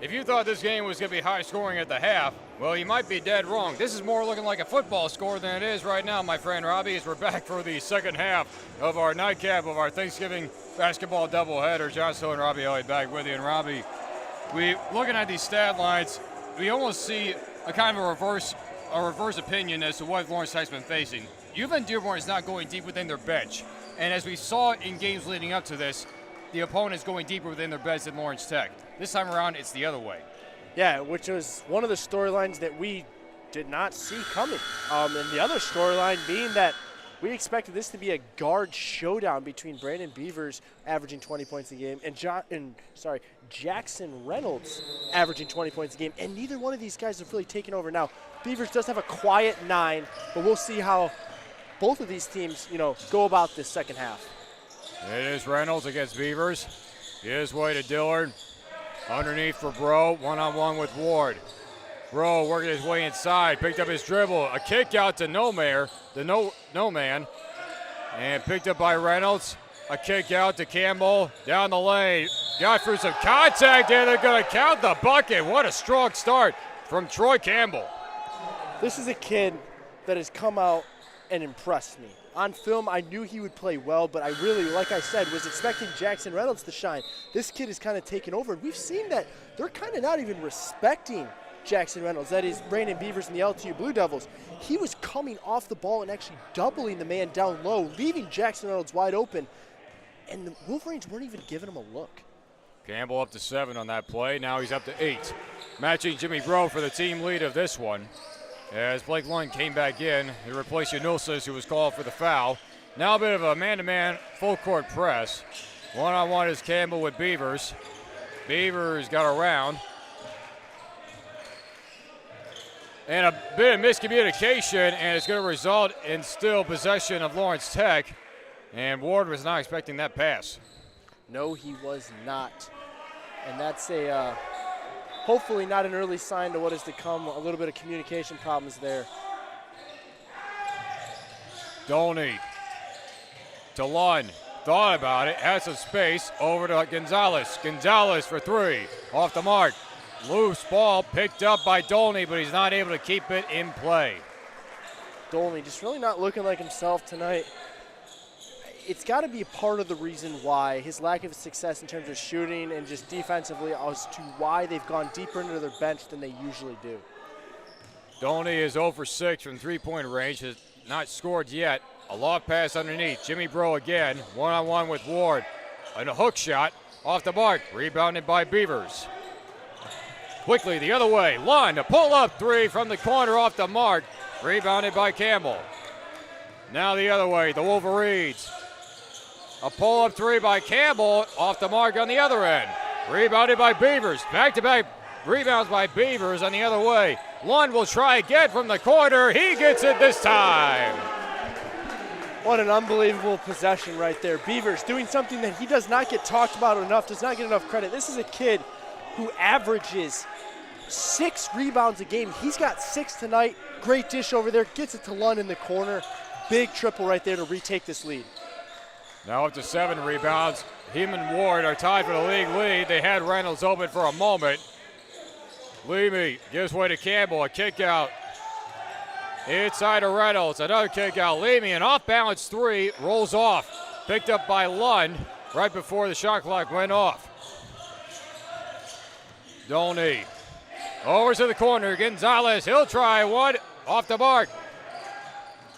If you thought this game was going to be high scoring at the half, well, you might be dead wrong. This is more looking like a football score than it is right now, my friend Robbie, as we're back for the second half of our nightcap of our Thanksgiving basketball doubleheader. John Stowe and Robbie Elliott back with you. And Robbie, we looking at these stat lines, we almost see a kind of a reverse opinion as to what Lawrence Tech's been facing. UVen Dearborn is not going deep within their bench. And as we saw in games leading up to this, the opponent is going deeper within their bench than Lawrence Tech. This time around, it's the other way. Yeah, which was one of the storylines that we did not see coming. And the other storyline being that we expected this to be a guard showdown between Brandon Beavers, averaging 20 points a game, and Jackson Reynolds, averaging 20 points a game. And neither one of these guys have really taken over. Now, Beavers does have a quiet 9, but we'll see how both of these teams, go about this second half. It is Reynolds against Beavers. His way to Dillard. Underneath for Bro, one-on-one with Ward. Bro working his way inside, picked up his dribble. A kick out to No Man, and picked up by Reynolds. A kick out to Campbell, down the lane. Got through some contact, and they're going to count the bucket. What a strong start from Troy Campbell. This is a kid that has come out and impressed me. On film, I knew he would play well, but I really, like I said, was expecting Jackson Reynolds to shine. This kid is kind of taken over, and we've seen that they're kind of not even respecting Jackson Reynolds. That is Brandon Beavers and the LTU Blue Devils. He was coming off the ball and actually doubling the man down low, leaving Jackson Reynolds wide open, and the Wolverines weren't even giving him a look. Campbell up to 7 on that play. Now he's up to 8. Matching Jimmy Bro for the team lead of this one. As Blake Lund came back in, he replaced Yanulsis, who was called for the foul. Now a bit of a man-to-man full-court press. One-on-one is Campbell with Beavers. Beavers got around. And a bit of miscommunication, and it's going to result in still possession of Lawrence Tech. And Ward was not expecting that pass. No, he was not. And that's a hopefully not an early sign to what is to come. A little bit of communication problems there. Dolney to Lund. Thought about it, had some space, over to Gonzalez. Gonzalez for 3, off the mark. Loose ball picked up by Dolney, but he's not able to keep it in play. Dolney just really not looking like himself tonight. It's got to be part of the reason why his lack of success in terms of shooting and just defensively as to why they've gone deeper into their bench than they usually do. Dolney is 0 for 6 from three-point range, has not scored yet. A lob pass underneath. Jimmy Bro again, one-on-one with Ward. And a hook shot off the mark, rebounded by Beavers. Quickly the other way, Lund, a pull-up 3 from the corner off the mark, rebounded by Campbell. Now the other way, the Wolverines. A pull-up 3 by Campbell, off the mark on the other end. Rebounded by Beavers. Back-to-back rebounds by Beavers on the other way. Lund will try again from the corner. He gets it this time. What an unbelievable possession right there. Beavers doing something that he does not get talked about enough, does not get enough credit. This is a kid who averages 6 rebounds a game. He's got 6 tonight. Great dish over there. Gets it to Lund in the corner. Big triple right there to retake this lead. Now up to 7 rebounds. Him and Ward are tied for the league lead. They had Reynolds open for a moment. Leamy gives way to Campbell. A kick out inside of Reynolds. Another kick out. Leamy, an off-balance 3, rolls off. Picked up by Lund right before the shot clock went off. Dolney over to the corner. Gonzalez, he'll try one. Off the mark.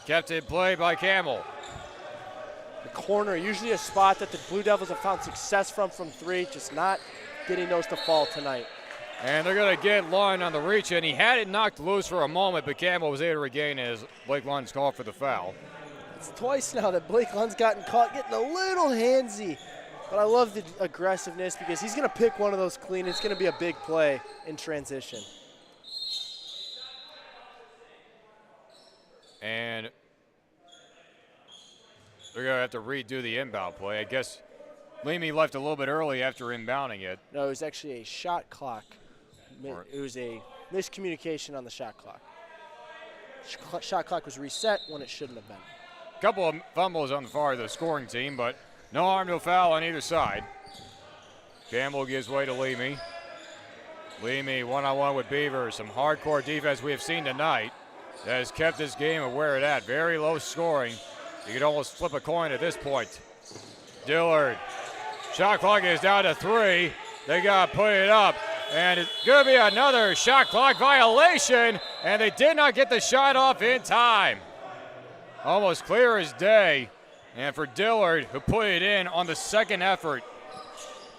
Kept in play by Campbell. The corner, usually a spot that the Blue Devils have found success from 3, just not getting those to fall tonight. And they're going to get Lund on the reach, and he had it knocked loose for a moment, but Campbell was able to regain as Blake Lund's called for the foul. It's twice now that Blake Lund's gotten caught getting a little handsy. But I love the aggressiveness because he's going to pick one of those clean. It's going to be a big play in transition. And they're going to have to redo the inbound play. I guess Leamy left a little bit early after inbounding it. No, it was actually a shot clock. It was a miscommunication on the shot clock. Shot clock was reset when it shouldn't have been. A couple of fumbles on the far of the scoring team, but no harm, no foul on either side. Campbell gives way to Leamy. Leamy one-on-one with Beavers. Some hardcore defense we have seen tonight that has kept this game at where it at. Very low scoring. You could almost flip a coin at this point. Dillard. Shot clock is down to 3. They got to put it up. And it's going to be another shot clock violation. And they did not get the shot off in time. Almost clear as day. And for Dillard, who put it in on the second effort.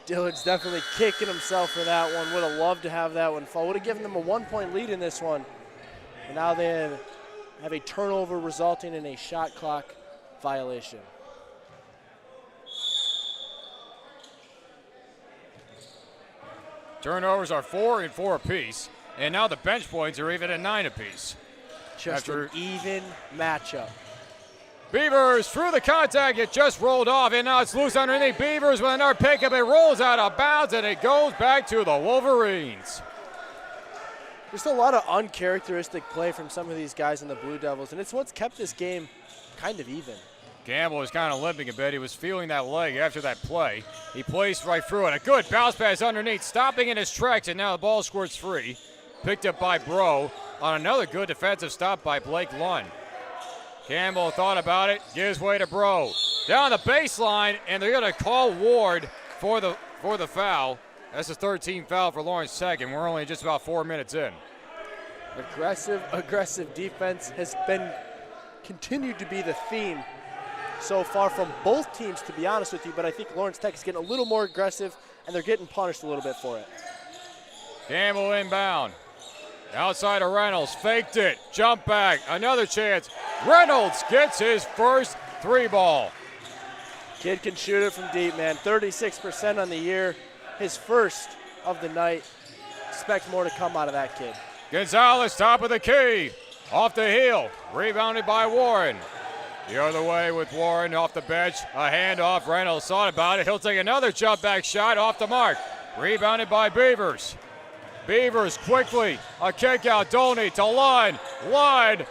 Dillard's definitely kicking himself for that one. Would have loved to have that one fall. Would have given them a 1-point lead in this one. And now they have a turnover resulting in a shot clock violation. Turnovers are 4 and 4 apiece. And now the bench points are even at 9 apiece. Just an even matchup. Beavers through the contact, it just rolled off, and now it's loose underneath. Beavers with another pickup, it rolls out of bounds, and it goes back to the Wolverines. Just a lot of uncharacteristic play from some of these guys in the Blue Devils, and it's what's kept this game kind of even. Gamble was kind of limping a bit. He was feeling that leg after that play. He plays right through it. A good bounce pass underneath, stopping in his tracks, and now the ball squirts free. Picked up by Bro on another good defensive stop by Blake Lund. Campbell thought about it, gives way to Bro. Down the baseline, and they're going to call Ward for the foul. That's the third team foul for Lawrence Tech, and we're only just about 4 minutes in. Aggressive defense has continued to be the theme so far from both teams, to be honest with you, but I think Lawrence Tech is getting a little more aggressive, and they're getting punished a little bit for it. Campbell inbound. Outside of Reynolds, faked it, jump back, another chance. Reynolds gets his first 3-ball. Kid can shoot it from deep, man. 36% on the year, his first of the night. Expect more to come out of that kid. Gonzalez, top of the key, off the heel, rebounded by Warren. The other way with Warren off the bench, a handoff. Reynolds thought about it. He'll take another jump back shot off the mark. Rebounded by Beavers. Beavers quickly, a kick out, Dolney to Lund. Lund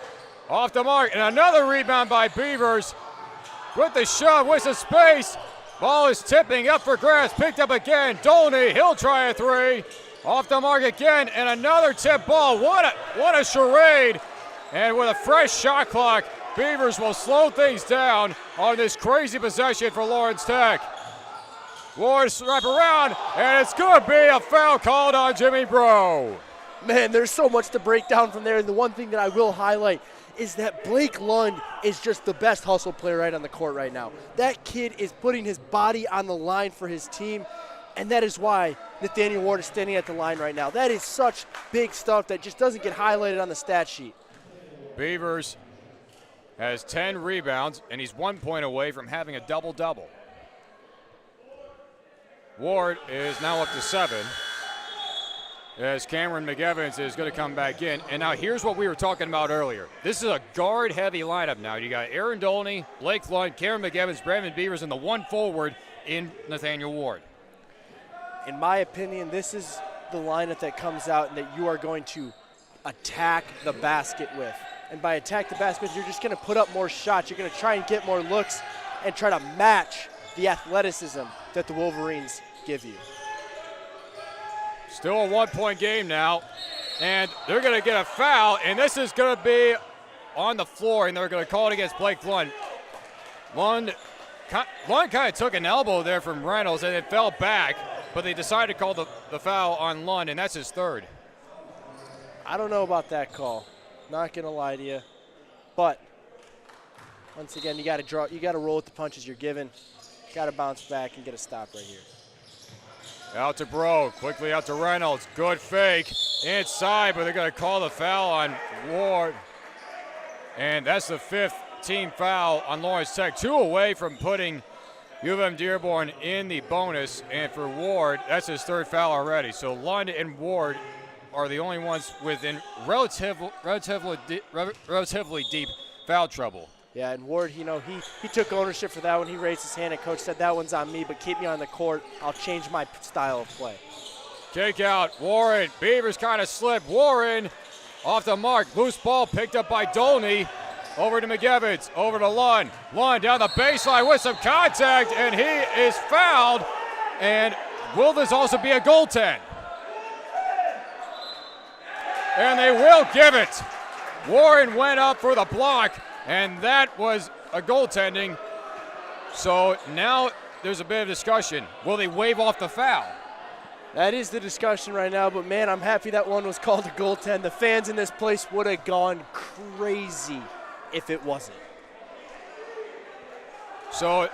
off the mark, and another rebound by Beavers. With the shove, with some space. Ball is tipping up for grabs, picked up again. Dolney, he'll try a 3. Off the mark again, and another tip ball. What a charade. And with a fresh shot clock, Beavers will slow things down on this crazy possession for Lawrence Tech. Ward's wrap around, and it's going to be a foul called on Jimmy Bro. Man, there's so much to break down from there, and the one thing that I will highlight is that Blake Lund is just the best hustle player right on the court right now. That kid is putting his body on the line for his team, and that is why Nathaniel Ward is standing at the line right now. That is such big stuff that just doesn't get highlighted on the stat sheet. Beavers has 10 rebounds, and he's 1 point away from having a double-double. Ward is now up to 7 as Cameron McEvans is going to come back in. And now here's what we were talking about earlier. This is a guard-heavy lineup now. You got Aaron Dolney, Blake Lund, Cameron McEvans, Brandon Beavers, and the one forward in Nathaniel Ward. In my opinion, this is the lineup that comes out and that you are going to attack the basket with. And by attack the basket, you're just going to put up more shots. You're going to try and get more looks and try to match the athleticism that the Wolverines give you. Still a 1 point game now, and they're going to get a foul, and this is going to be on the floor, and they're going to call it against Blake Lund. Lund kind of took an elbow there from Reynolds, and it fell back, but they decided to call the foul on Lund, and that's his third. I don't know about that call. Not going to lie to you. But once again, you got to roll with the punches you're given. Got to bounce back and get a stop right here. Out to Bro, quickly out to Reynolds. Good fake inside, but they're going to call the foul on Ward. And that's the 5th team foul on Lawrence Tech. 2 away from putting U of M Dearborn in the bonus. And for Ward, that's his 3rd foul already. So Lund and Ward are the only ones within relatively deep foul trouble. Yeah, and Ward, he took ownership for that one. He raised his hand, and coach said, that one's on me, but keep me on the court. I'll change my style of play. Kick out, Warren. Beavers kind of slipped. Warren off the mark. Loose ball picked up by Dolney. Over to McEvans, over to Lund. Lund down the baseline with some contact, and he is fouled. And will this also be a goaltend? and they will give it. Warren went up for the block, and that was a goaltending. So now there's a bit of discussion. Will they wave off the foul? That is the discussion right now, but man, I'm happy that one was called a goaltend. The fans in this place would have gone crazy if it wasn't. So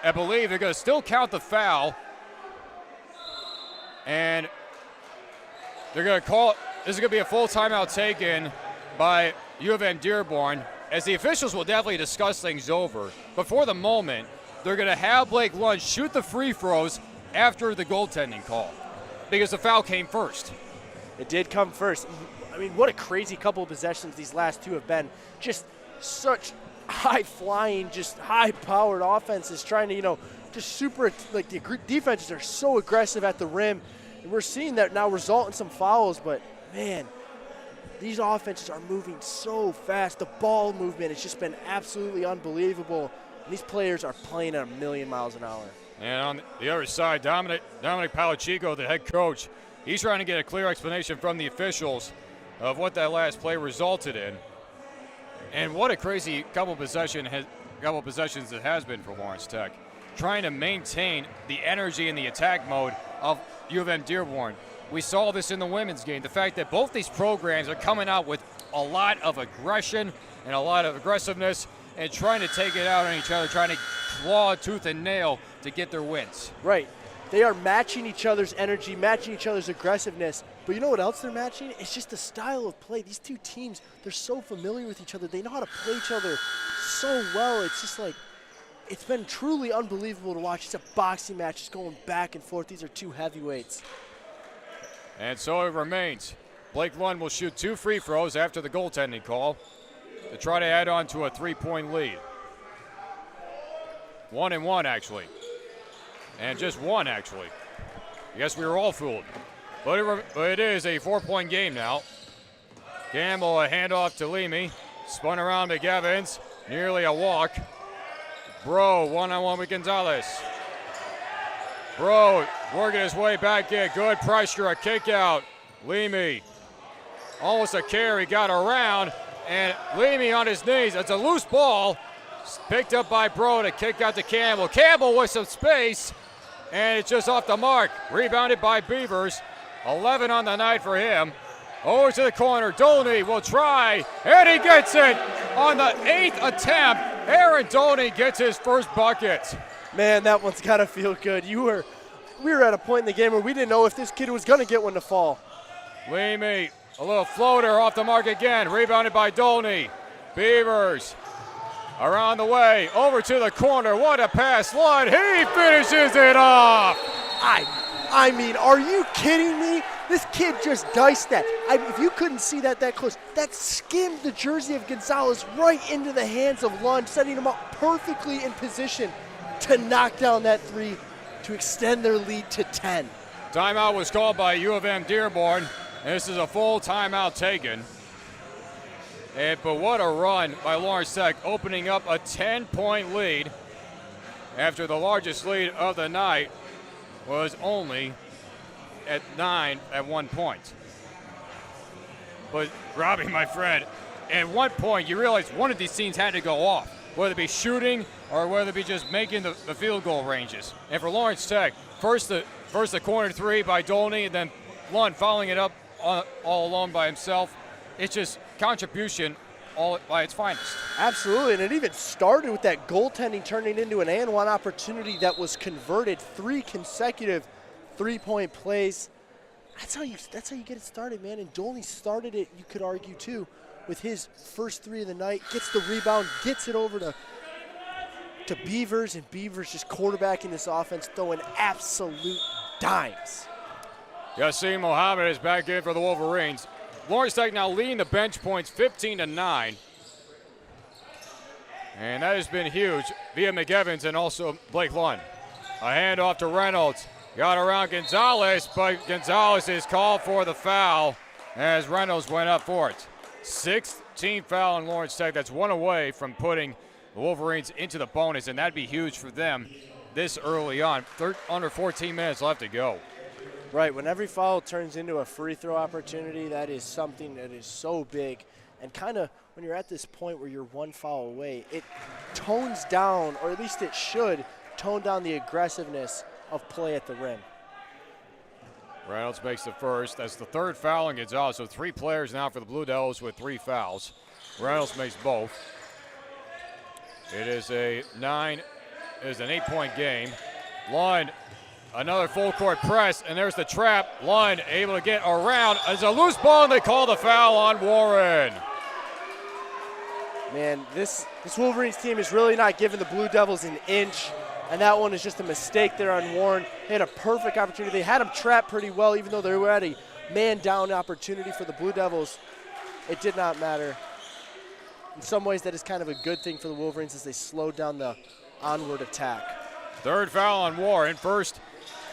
I believe they're going to still count the foul, and they're going to call, this is going to be a full timeout taken by U of M Dearborn, as the officials will definitely discuss things over. But for the moment, they're going to have Blake Lund shoot the free throws after the goaltending call, because the foul came first. It did come first. I mean, what a crazy couple of possessions these last two have been. Just such high-flying, just high-powered offenses trying to, just super, like the defenses are so aggressive at the rim. And we're seeing that now result in some fouls, but man, these offenses are moving so fast. The ball movement has just been absolutely unbelievable. And these players are playing at 1,000,000 miles an hour. And on the other side, Dominic Palachico, the head coach, he's trying to get a clear explanation from the officials of what that last play resulted in. And what a crazy couple possessions it has been for Lawrence Tech, trying to maintain the energy and the attack mode of U of M Dearborn. We saw this in the women's game. The fact that both these programs are coming out with a lot of aggression and a lot of aggressiveness and trying to take it out on each other, trying to claw tooth and nail to get their wins. Right. They are matching each other's energy, matching each other's aggressiveness. But you know what else they're matching? It's just the style of play. These two teams, they're so familiar with each other. They know how to play each other so well. It's just like, it's been truly unbelievable to watch. It's a boxing match just going back and forth. These are two heavyweights. And so it remains. Blake Lund will shoot 2 free throws after the goaltending call to try to add on to a 3-point lead. 1-1, actually. And just one, actually. I guess we were all fooled. But it is a 4-point game now. Gamble, a handoff to Leamy. Spun around to Gevins. Nearly a walk. Bro, one-on-one with Gonzalez. Bro working his way back in. Good pressure, a kick out. Leamy. Almost a carry, got around. And Leamy on his knees. It's a loose ball. Picked up by Bro to kick out to Campbell. Campbell with some space. And it's just off the mark. Rebounded by Beavers. 11 on the night for him. Over to the corner. Dolney will try. And he gets it on the 8th attempt. Aaron Dolney gets his first bucket. Man, that one's got to feel good. We were at a point in the game where we didn't know if this kid was going to get one to fall. Leamy, a little floater off the mark again. Rebounded by Dolney. Beavers around the way. Over to the corner. What a pass. Lund, he finishes it off. I mean, are you kidding me? This kid just diced that. If you couldn't see that close, that skimmed the jersey of Gonzalez right into the hands of Lund, setting him up perfectly in position to knock down that three to extend their lead to 10. Timeout was called by U of M Dearborn. And this is a full timeout taken. But what a run by Lawrence Tech, opening up a 10-point lead after the largest lead of the night was only at 9 at 1 point. But Robbie, my friend, at one point you realize one of these teams had to go off, whether it be shooting or whether it be just making the field goal ranges. And for Lawrence Tech, first the corner three by Dolney, and then Lund following it up all alone by himself. It's just contribution all by its finest. Absolutely, and it even started with that goaltending turning into an and one opportunity that was converted. 3 consecutive 3-point plays. That's how you get it started, man. And Dolney started it, you could argue too, with his first 3 of the night. Gets the rebound, gets it over to Beavers, and Beavers just quarterbacking this offense, throwing absolute dimes. Yassim Mohammed is back in for the Wolverines. Lawrence Tech now leading the bench points 15-9. And that has been huge via McEvans and also Blake Lund. A handoff to Reynolds. Got around Gonzalez, but Gonzalez is called for the foul as Reynolds went up for it. 6th team foul on Lawrence Tech. That's one away from putting the Wolverines into the bonus, and that'd be huge for them this early on. Under 14 minutes left to go. Right, when every foul turns into a free throw opportunity, that is something that is so big. And kind of when you're at this point where you're one foul away, it tones down, or at least it should, tone down the aggressiveness of play at the rim. Reynolds makes the first. That's the third foul and gets out. So 3 players now for the Blue Devils with 3 fouls. Reynolds makes both. It is an 8-point game. Lund, another full court press, and there's the trap. Lund able to get around. It's a loose ball, and they call the foul on Warren. Man, this Wolverines team is really not giving the Blue Devils an inch, and that one is just a mistake there on Warren. They had a perfect opportunity. They had him trapped pretty well, even though they were at a man-down opportunity for the Blue Devils. It did not matter. In some ways, that is kind of a good thing for the Wolverines as they slowed down the onward attack. Third foul on Warren. First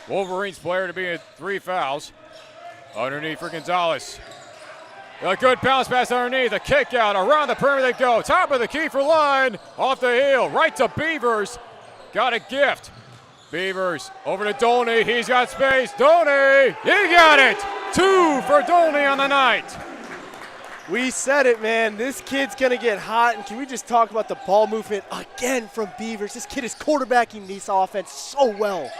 Wolverines player to be in 3 fouls. Underneath for Gonzalez. A good bounce pass underneath. A kick out. Around the perimeter they go. Top of the key for Lund. Off the heel. Right to Beavers. Got a gift. Beavers over to Dolney. He's got space. Dolney. He got it. 2 for Dolney on the night. We said it, man. This kid's going to get hot. And can we just talk about the ball movement again from Beavers? This kid is quarterbacking this offense so well.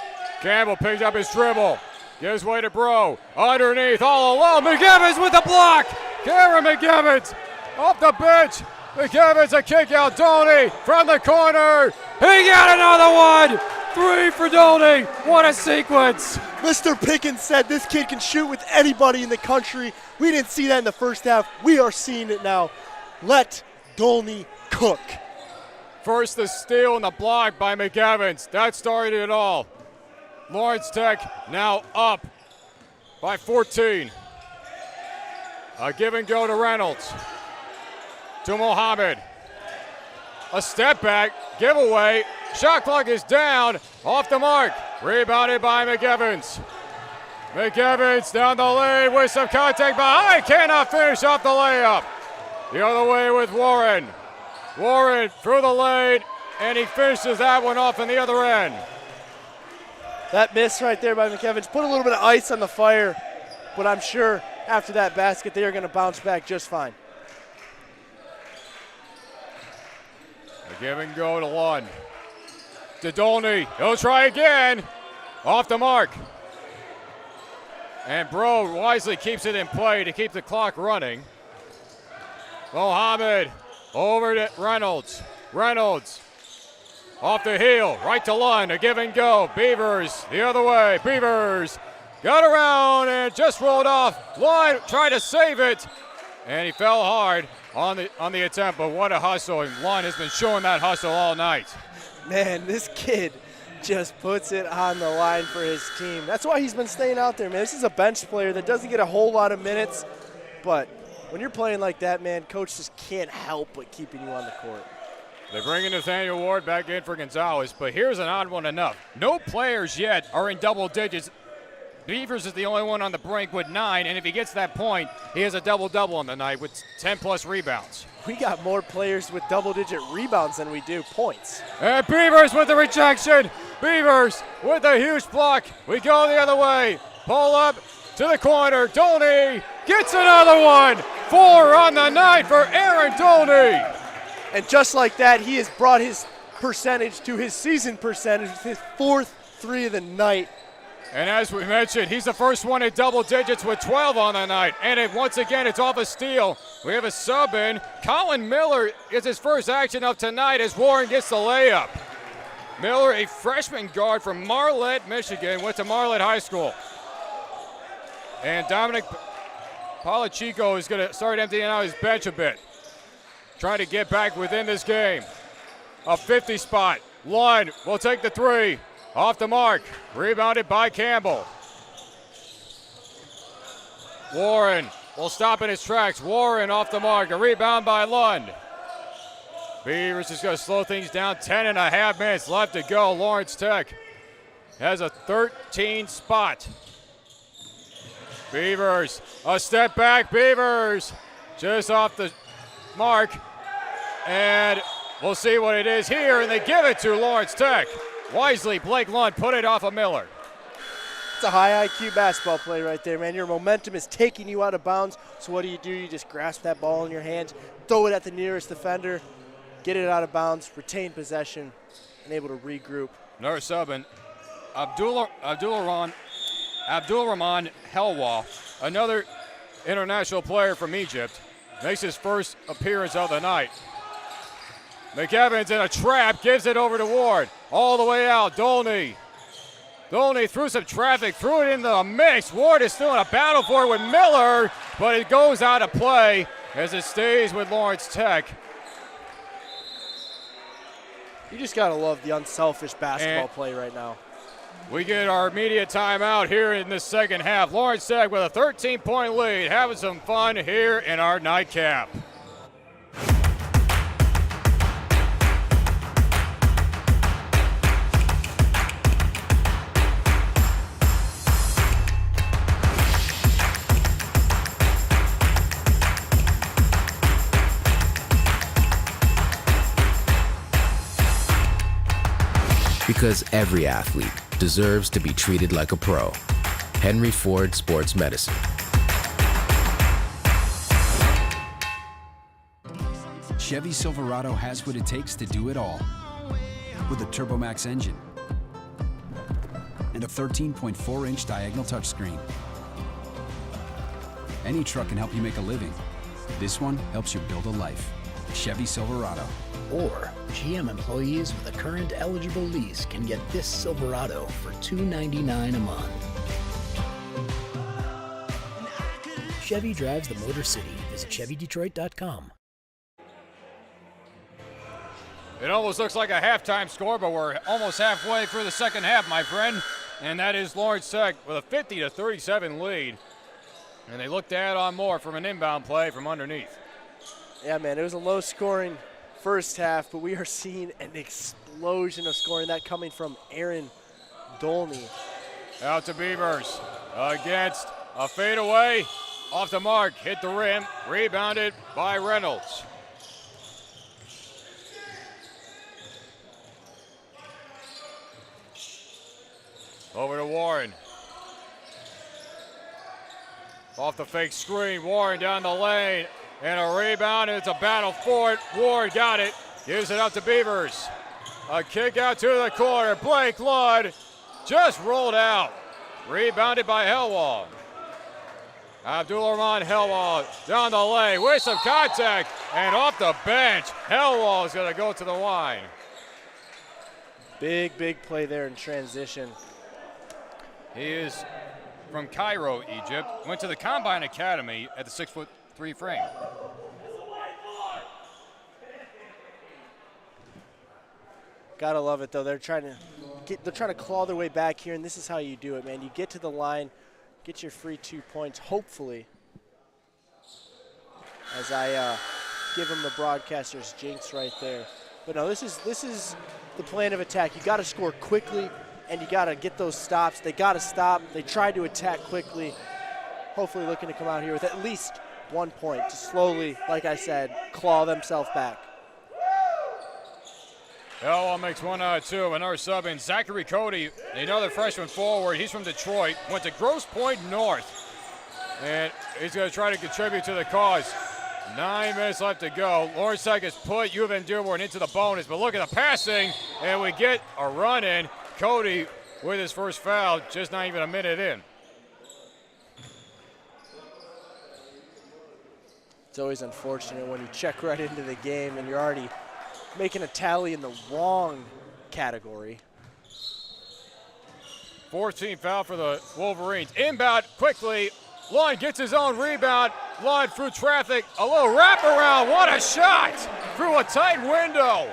Campbell picks up his dribble. Gives way to Bro. Underneath, all alone. McGivens with the block. Cameron McGivens off the bench. McGivens a kick out. Dolney from the corner. He got another one. 3 for Dolney. What a sequence. Mr. Pickens said this kid can shoot with anybody in the country. We didn't see that in the first half. We are seeing it now. Let Dolney cook. First the steal and the block by McGivens. That started it all. Lawrence Tech now up by 14. A give and go to Reynolds. To Mohammed. A step back, giveaway. Shot clock is down. Off the mark. Rebounded by McGivens. McGivens down the lane with some contact behind. Cannot finish off the layup. The other way with Warren. Warren through the lane, and he finishes that one off on the other end. That miss right there by McGivens put a little bit of ice on the fire, but I'm sure after that basket they are going to bounce back just fine. A give and go to Lund. To Dolney. He'll try again. Off the mark. And Bro wisely keeps it in play to keep the clock running. Mohammed over to Reynolds. Reynolds off the heel. Right to Lund. A give and go. Beavers the other way. Beavers got around and just rolled off. Lund tried to save it. And he fell hard on the attempt, but what a hustle. And Lund has been showing that hustle all night. Man, this kid just puts it on the line for his team. That's why he's been staying out there, man. This is a bench player that doesn't get a whole lot of minutes, but when you're playing like that, man, coach just can't help but keeping you on the court. They bring in Nathaniel Ward back in for Gonzalez, but here's an odd one enough. No players yet are in double digits. Beavers is the only one on the brink with 9, and if he gets that point, he has a double-double on the night with 10-plus rebounds. We got more players with double-digit rebounds than we do points. And Beavers with the rejection. Beavers with a huge block. We go the other way. Pull up to the corner. Dolney gets another one. 4 on the night for Aaron Dolney. And just like that, he has brought his percentage to his season percentage with his 4th 3 of the night. And as we mentioned, he's the first one in double digits with 12 on the night. And once again, it's off a steal. We have a sub in. Colin Miller is his first action of tonight as Warren gets the layup. Miller, a freshman guard from Marlette, Michigan, went to Marlette High School. And Dominic Palachico is going to start emptying out his bench a bit. Trying to get back within this game. A 50 spot. Lund will take the 3. Off the mark, rebounded by Campbell. Warren will stop in his tracks. Warren off the mark, a rebound by Lund. Beavers is going to slow things down. 10.5 minutes left to go. Lawrence Tech has a 13 spot. Beavers, a step back. Beavers just off the mark. And we'll see what it is here. And they give it to Lawrence Tech. Wisely, Blake Lund put it off of Miller. It's That's a high IQ basketball play right there, man. Your momentum is taking you out of bounds. So what do? You just grasp that ball in your hands, throw it at the nearest defender, get it out of bounds, retain possession, and able to regroup. Another sub, and Abdulrahman Helwa, another international player from Egypt, makes his first appearance of the night. McEvans in a trap, gives it over to Ward. All the way out, Dolney. Dolney threw some traffic, threw it into the mix. Ward is still in a battle for it with Miller, but it goes out of play as it stays with Lawrence Tech. You just got to love the unselfish basketball play right now. We get our immediate timeout here in the second half. Lawrence Tech with a 13-point lead, having some fun here in our nightcap. Because every athlete deserves to be treated like a pro. Henry Ford Sports Medicine. Chevy Silverado has what it takes to do it all. With a TurboMax engine and a 13.4-inch diagonal touchscreen. Any truck can help you make a living. This one helps you build a life. Chevy Silverado. Or GM employees with a current eligible lease can get this Silverado for $299 a month. Chevy drives the Motor City. Visit ChevyDetroit.com. It almost looks like a halftime score, but we're almost halfway through the second half, my friend. And that is Lawrence Tech with a 50-37 lead. And they look to add on more from an inbound play from underneath. Yeah, man, it was a low-scoring first half, but we are seeing an explosion of scoring, that coming from Aaron Dolney. Out to Beavers against a fadeaway, off the mark, hit the rim, rebounded by Reynolds. Over to Warren. Off the fake screen, Warren down the lane. And a rebound, and it's a battle for it. Ward got it, gives it out to Beavers. A kick out to the corner. Blake Ludd just rolled out. Rebounded by Helwa. Abdulrahman Helwa down the lane with some contact, and off the bench, Helwa is going to go to the line. Big play there in transition. He is from Cairo, Egypt. Went to the Combine Academy at the 6'3" frame. Gotta love it though. They're trying to claw their way back here, and this is how you do it, man. You get to the line, get your free 2 points, hopefully. As I give them the broadcaster's jinx right there. But no, this is the plan of attack. You got to score quickly, and you got to get those stops. They got to stop. They tried to attack quickly. Hopefully looking to come out here with at least 1 point to slowly, like I said, claw themselves back. Helwa makes 1 out of 2. Another sub in Zachary Cody, another freshman forward. He's from Detroit. Went to Grosse Pointe North. And he's going to try to contribute to the cause. 9 minutes left to go. Lawrence Tech has put U of M Dearborn into the bonus. But look at the passing. And we get a run in. Cody with his first foul, just not even a minute in. It's always unfortunate when you check right into the game and you're already making a tally in the wrong category. 14th foul for the Wolverines. Inbound quickly. Lund gets his own rebound. Lund through traffic. A little wraparound. What a shot through a tight window.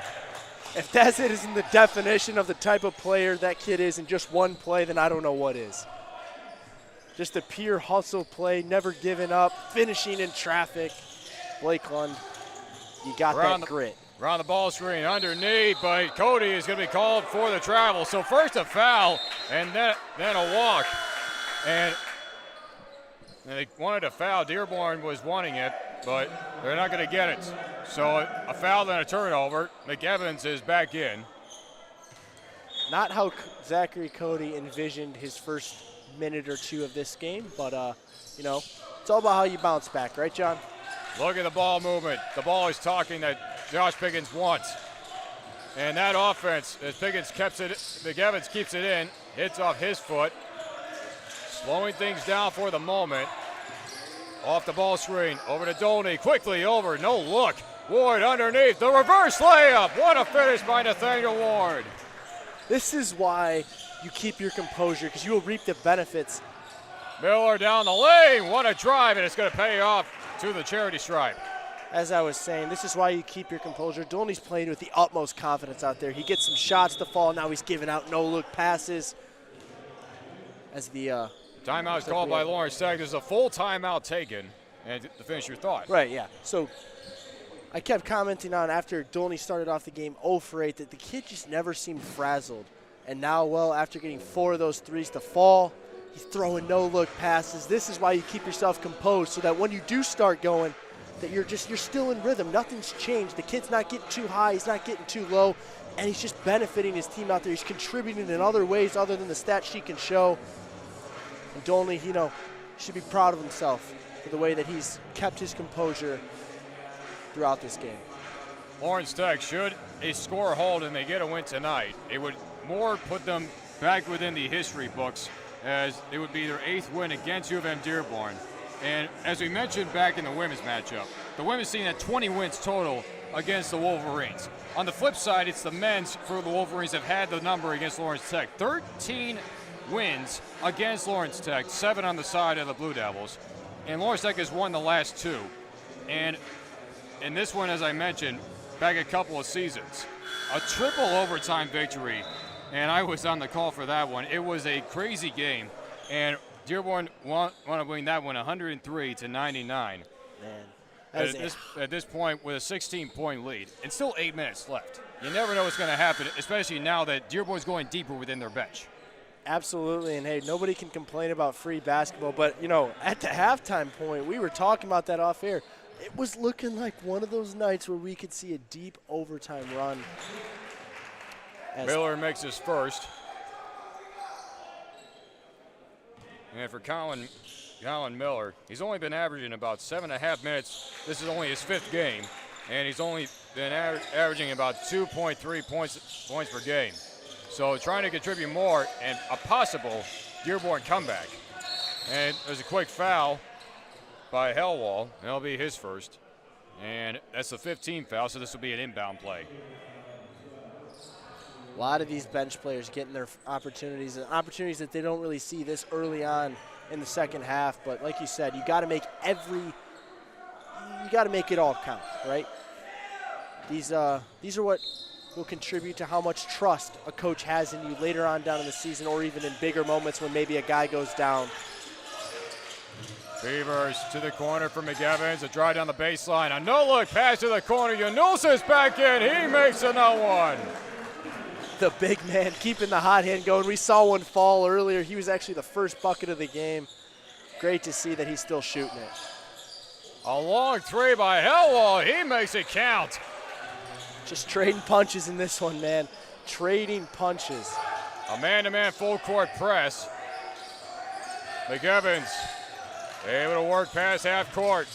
If that isn't the definition of the type of player that kid is in just one play, then I don't know what is. Just a pure hustle play, never giving up, finishing in traffic. Blake Lund, you got that grit. Around the ball screen, underneath, but Cody is going to be called for the travel. So first a foul, and then a walk. And they wanted a foul. Dearborn was wanting it, but they're not going to get it. So a foul, then a turnover. McEvans is back in. Not how Zachary Cody envisioned his first minute or two of this game, but, you know, it's all about how you bounce back, right, John? Look at the ball movement. The ball is talking that Josh Pickens wants. And that offense, as Pickens McEvans keeps it in, hits off his foot, slowing things down for the moment. Off the ball screen, over to Dolney, quickly over, no look. Ward underneath, the reverse layup. What a finish by Nathaniel Ward. This is why you keep your composure, because you will reap the benefits. Miller down the lane, what a drive, and it's going to pay off to the charity stripe. As I was saying, this is why you keep your composure. Dolney's playing with the utmost confidence out there. He gets some shots to fall, now he's giving out no-look passes. As the timeout is called by Lawrence Tech. There's a full timeout taken, and to finish your thought. Right, yeah. So I kept commenting on after Dolney started off the game 0 for 8 that the kid just never seemed frazzled. And now, well, after getting 4 of those threes to fall, he's throwing no-look passes. This is why you keep yourself composed, so that when you do start going, that you're still in rhythm. Nothing's changed. The kid's not getting too high. He's not getting too low. And he's just benefiting his team out there. He's contributing in other ways other than the stat sheet can show. And Dolney, you know, should be proud of himself for the way that he's kept his composure throughout this game. Lawrence Tech, should a score hold and they get a win tonight, it would more put them back within the history books, as it would be their 8th win against U of M Dearborn. And as we mentioned back in the women's matchup, the women's team had 20 wins total against the Wolverines. On the flip side, it's the men's for the Wolverines have had the number against Lawrence Tech. 13 wins against Lawrence Tech, 7 on the side of the Blue Devils. And Lawrence Tech has won the last 2. And in this one, as I mentioned, back a couple of seasons, a triple overtime victory. And I was on the call for that one. It was a crazy game. And Dearborn want to win that one 103-99. Man, at this point, with a 16-point lead, and still 8 minutes left. You never know what's going to happen, especially now that Dearborn's going deeper within their bench. Absolutely, and hey, nobody can complain about free basketball, but, you know, at the halftime point, we were talking about that off air. It was looking like one of those nights where we could see a deep overtime run. Miller makes his first. And for Colin Miller, he's only been averaging about 7.5 minutes. This is only his 5th game, and he's only been averaging about 2.3 points per game. So trying to contribute more and a possible Dearborn comeback. And there's a quick foul by Hellwall. That'll be his first. And that's the 15th foul, so this will be an inbound play. A lot of these bench players getting their opportunities, and opportunities that they don't really see this early on in the second half. But like you said, you got to make it all count, right? These are what will contribute to how much trust a coach has in you later on down in the season, or even in bigger moments when maybe a guy goes down. Beavers to the corner for McEvans. A drive down the baseline. A no-look pass to the corner. Yanus's back in. He makes another one. The big man keeping the hot hand going. We saw one fall earlier. He was actually the first bucket of the game. Great to see that he's still shooting it. A long 3 by Hellwall. He makes it count. Just trading punches in this one, man. Trading punches. A man-to-man full court press. McEvans able to work past half court.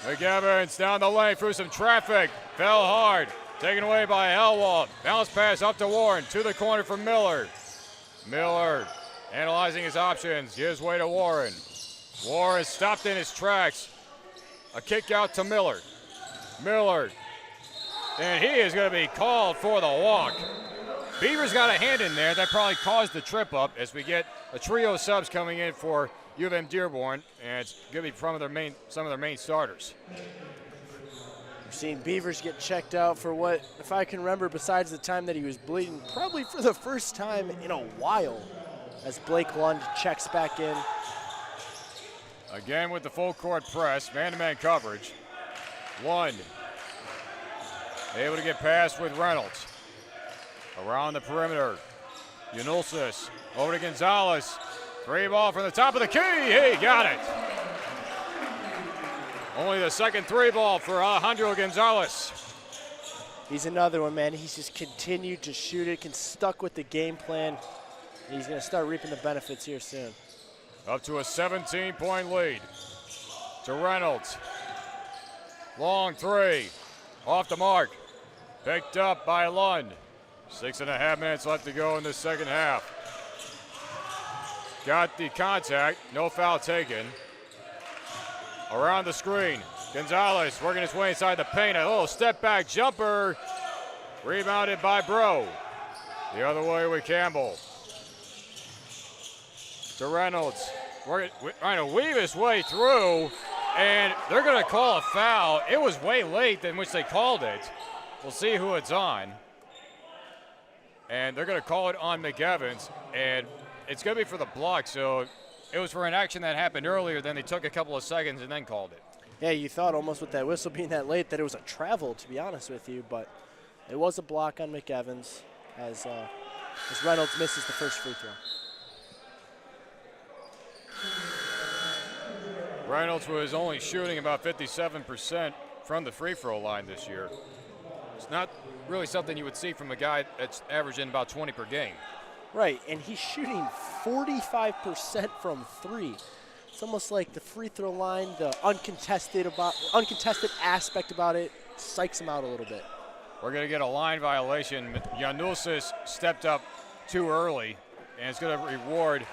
McEvans down the lane through some traffic. Fell hard. Taken away by Hellwall. Bounce pass up to Warren. To the corner for Miller. Miller analyzing his options. Gives way to Warren. Warren stopped in his tracks. A kick out to Miller. Miller. And he is going to be called for the walk. Beavers got a hand in there. That probably caused the trip up as we get a trio of subs coming in for U of M Dearborn. And it's going to be some of their main starters. We've seen Beavers get checked out for what, if I can remember, besides the time that he was bleeding, probably for the first time in a while, as Blake Lund checks back in. Again with the full court press, man-to-man coverage. Lund able to get past with Reynolds. Around the perimeter, Yanulsis over to Gonzalez. 3 ball from the top of the key, he got it. Only the second 3 ball for Alejandro Gonzalez. He's another one, man. He's just continued to shoot it, stuck with the game plan. He's going to start reaping the benefits here soon. Up to a 17-point lead to Reynolds. Long three, off the mark. Picked up by Lund. 6.5 minutes left to go in the second half. Got the contact, no foul taken. Around the screen, Gonzalez working his way inside the paint. A little step back jumper. Rebounded by Bro. The other way with Campbell. To Reynolds. Trying to weave his way through, and they're going to call a foul. It was way late in which they called it. We'll see who it's on. And they're going to call it on McEvans, and it's going to be for the block. So it was for an action that happened earlier, then they took a couple of seconds and then called it. Yeah, you thought almost with that whistle being that late that it was a travel, to be honest with you, but it was a block on McEvans as Reynolds misses the first free throw. Reynolds was only shooting about 57% from the free throw line this year. It's not really something you would see from a guy that's averaging about 20 per game. Right, and he's shooting 45% from three. It's almost like the free throw line, the uncontested aspect about it, psychs him out a little bit. We're going to get a line violation. Giannousis stepped up too early, and it's going to reward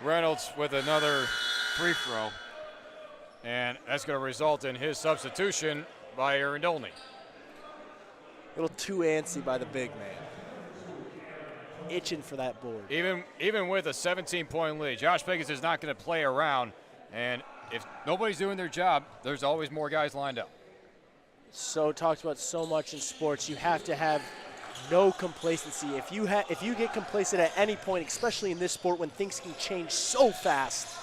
Reynolds with another free throw. And that's going to result in his substitution by Aaron Dolney. A little too antsy by the big man. Itching for that board. Even with a 17-point lead, Josh Pickens is not going to play around. And if nobody's doing their job, there's always more guys lined up. So talked about so much in sports, you have to have no complacency. If you get complacent at any point, especially in this sport when things can change so fast,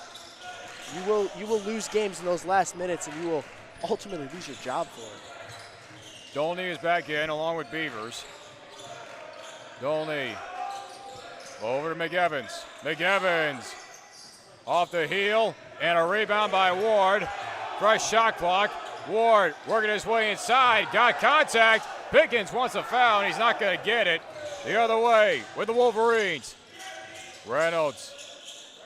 you will lose games in those last minutes, and you will ultimately lose your job for it. Dolney is back in along with Beavers. Dolney over to McEvans. McEvans off the heel, and a rebound by Ward. Fresh shot clock. Ward working his way inside, got contact. Pickens wants a foul, and he's not going to get it. The other way with the Wolverines. Reynolds,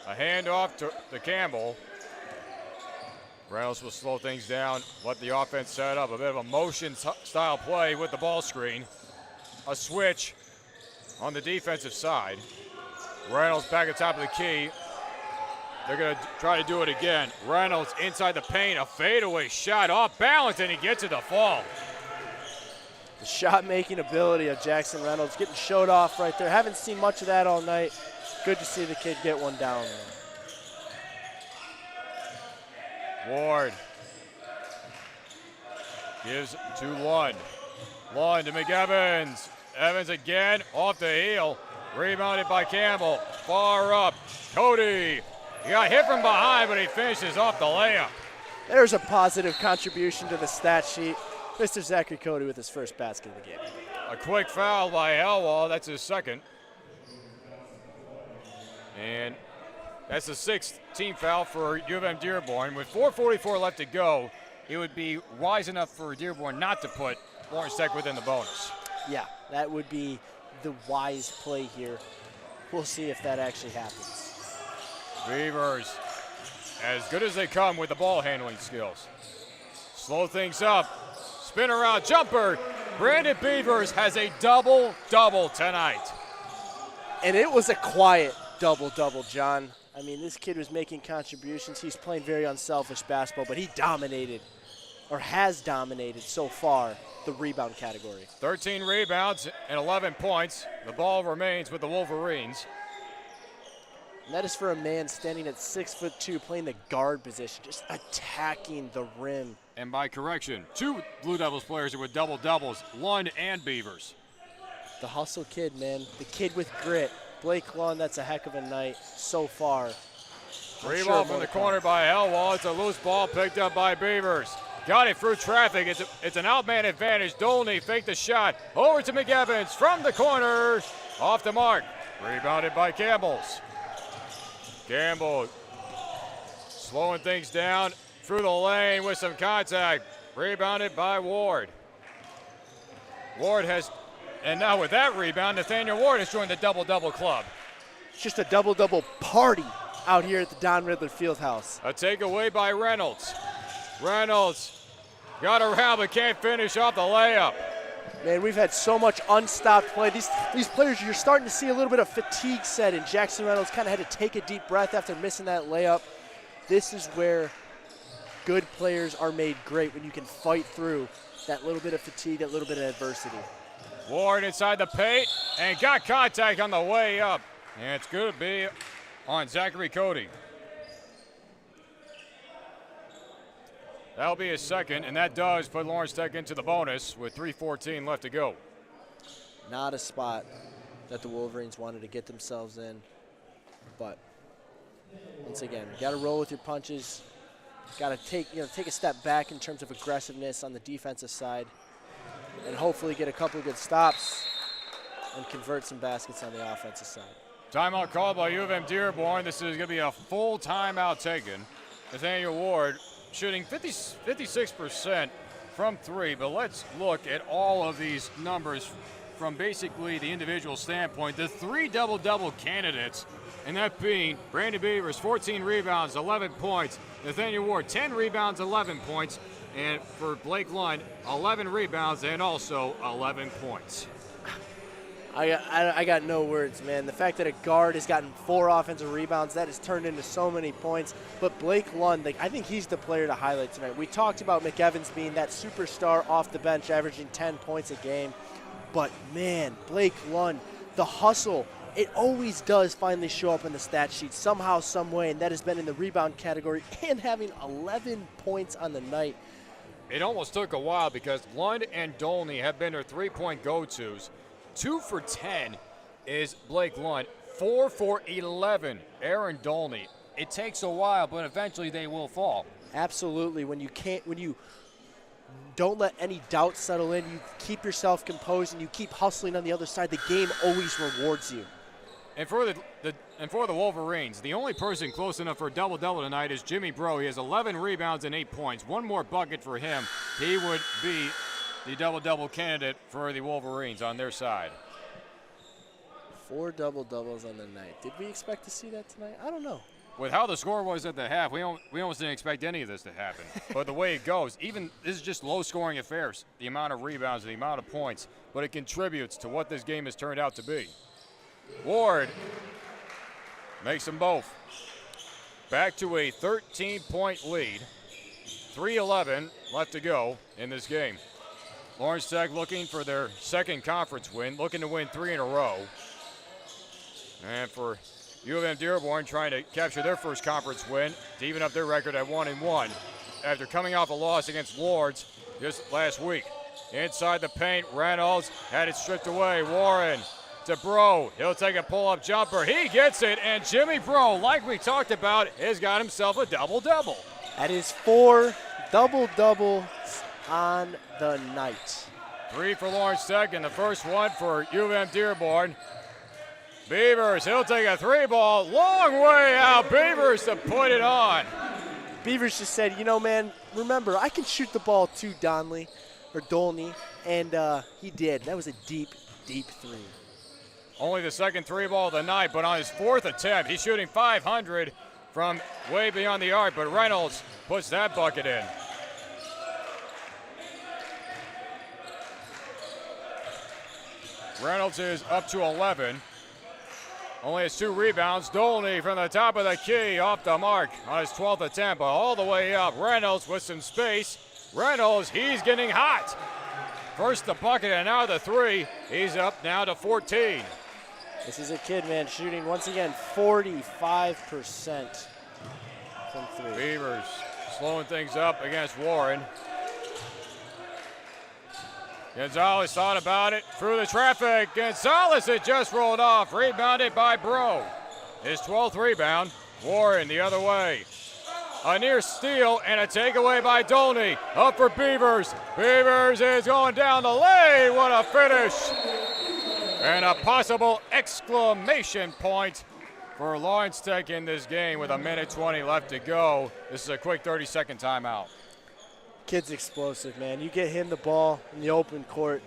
a handoff to Campbell. Reynolds will slow things down, let the offense set up. A bit of a motion-style play with the ball screen. A switch on the defensive side. Reynolds back at the top of the key. They're going to try to do it again. Reynolds inside the paint, a fadeaway shot off balance, and he gets it to fall. The shot-making ability of Jackson Reynolds getting showed off right there. Haven't seen much of that all night. Good to see the kid get one down there. Ward gives to Lund. Lund to McEvans. Evans again off the heel. Rebounded by Campbell. Far up. Cody. He got hit from behind, but he finishes off the layup. There's a positive contribution to the stat sheet. Mr. Zachary Cody with his first basket of the game. A quick foul by Elwall. That's his second. And that's the sixth team foul for U of M Dearborn. With 4:44 left to go, it would be wise enough for Dearborn not to put Lawrence Tech within the bonus. Yeah, that would be the wise play here. We'll see if that actually happens. Beavers, as good as they come with the ball handling skills. Slow things up. Spin around jumper. Brandon Beavers has a double-double tonight. And it was a quiet double-double, John. I mean, this kid was making contributions. He's playing very unselfish basketball, but he dominated, or has dominated so far, the rebound category. 13 rebounds and 11 points. The ball remains with the Wolverines. And that is for a man standing at 6'2", playing the guard position, just attacking the rim. And by correction, two Blue Devils players with double-doubles, Lund and Beavers. The hustle kid, man. The kid with grit. Blake Lund, that's a heck of a night so far. Free ball from the corner by Elwall. It's a loose ball picked up by Beavers. Got it through traffic. It's an outman advantage. Dolney faked the shot. Over to McEvans from the corner. Off the mark. Rebounded by Campbell's. Campbell slowing things down through the lane with some contact. Rebounded by Ward. Ward and now with that rebound, Nathaniel Ward has joined the double-double club. It's just a double-double party out here at the Don Riddler Fieldhouse. A takeaway by Reynolds. Reynolds got around but can't finish off the layup. Man, we've had so much unstopped play. These players, you're starting to see a little bit of fatigue set in. Jackson Reynolds kind of had to take a deep breath after missing that layup. This is where good players are made great, when you can fight through that little bit of fatigue, that little bit of adversity. Ward inside the paint and got contact on the way up. And it's going to be on Zachary Cody. That'll be his second, and that does put Lawrence Tech into the bonus with 3:14 left to go. Not a spot that the Wolverines wanted to get themselves in, but once again, you got to roll with your punches. Got to take a step back in terms of aggressiveness on the defensive side, and hopefully get a couple of good stops and convert some baskets on the offensive side. Timeout called by U of M Dearborn. This is going to be a full timeout taken. Nathaniel Ward shooting 56% from three, but let's look at all of these numbers from basically the individual standpoint. The three double-double candidates, and that being Brandon Beavers, 14 rebounds, 11 points. Nathaniel Ward, 10 rebounds, 11 points. And for Blake Lund, 11 rebounds and also 11 points. I got no words, man. The fact that a guard has gotten 4 offensive rebounds, that has turned into so many points. But Blake Lund, I think he's the player to highlight tonight. We talked about McEvans being that superstar off the bench, averaging 10 points a game. But, man, Blake Lund, the hustle, it always does finally show up in the stat sheet somehow, some way, and that has been in the rebound category and having 11 points on the night. It almost took a while because Lund and Dolney have been their three-point go-tos. 2 for 10 is Blake Lund. 4 for 11, Aaron Dolney. It takes a while, but eventually they will fall. Absolutely. When you don't let any doubt settle in, you keep yourself composed and you keep hustling on the other side, the game always rewards you. And for the Wolverines, the only person close enough for a double-double tonight is Jimmy Bro. He has 11 rebounds and 8 points. One more bucket for him. He would be the double-double candidate for the Wolverines on their side. 4 double-doubles on the night. Did we expect to see that tonight? I don't know. With how the score was at the half, we almost didn't expect any of this to happen. But the way it goes, even this is just low-scoring affairs, the amount of rebounds, the amount of points, but it contributes to what this game has turned out to be. Ward makes them both. Back to a 13-point lead. 3:11 left to go in this game. Lawrence Tech looking for their second conference win, looking to win 3 in a row. And for U of M Dearborn trying to capture their first conference win to even up their record at 1-1 after coming off a loss against Lords just last week. Inside the paint, Reynolds had it stripped away. Warren to Bro. He'll take a pull-up jumper. He gets it, and Jimmy Bro, like we talked about, has got himself a double-double. That is 4 double-doubles on the night. 3 for Lawrence Tech, and the first one for U of M Dearborn. Beavers, he'll take a 3-ball, long way out. Beavers to put it on. Beavers just said, you know, man, remember, I can shoot the ball too, Dolney, and he did. That was a deep, deep 3. Only the second 3-ball of the night, but on his 4th attempt, he's shooting 500 from way beyond the arc, but Reynolds puts that bucket in. Reynolds is up to 11. Only has 2 rebounds. Dolney from the top of the key off the mark on his 12th attempt, but all the way up. Reynolds with some space. Reynolds, he's getting hot. First the bucket and now the 3. He's up now to 14. This is a kid, man, shooting once again 45% from 3. Beavers slowing things up against Warren. Gonzalez thought about it, through the traffic. Gonzalez, it just rolled off, rebounded by Bro. His 12th rebound. Warren the other way. A near steal and a takeaway by Dolney. Up for Beavers. Beavers is going down the lane. What a finish. And a possible exclamation point for Lawrence Tech in this game with 1:20 left to go. This is a quick 30-second timeout. Kid's explosive, man. You get him the ball in the open court,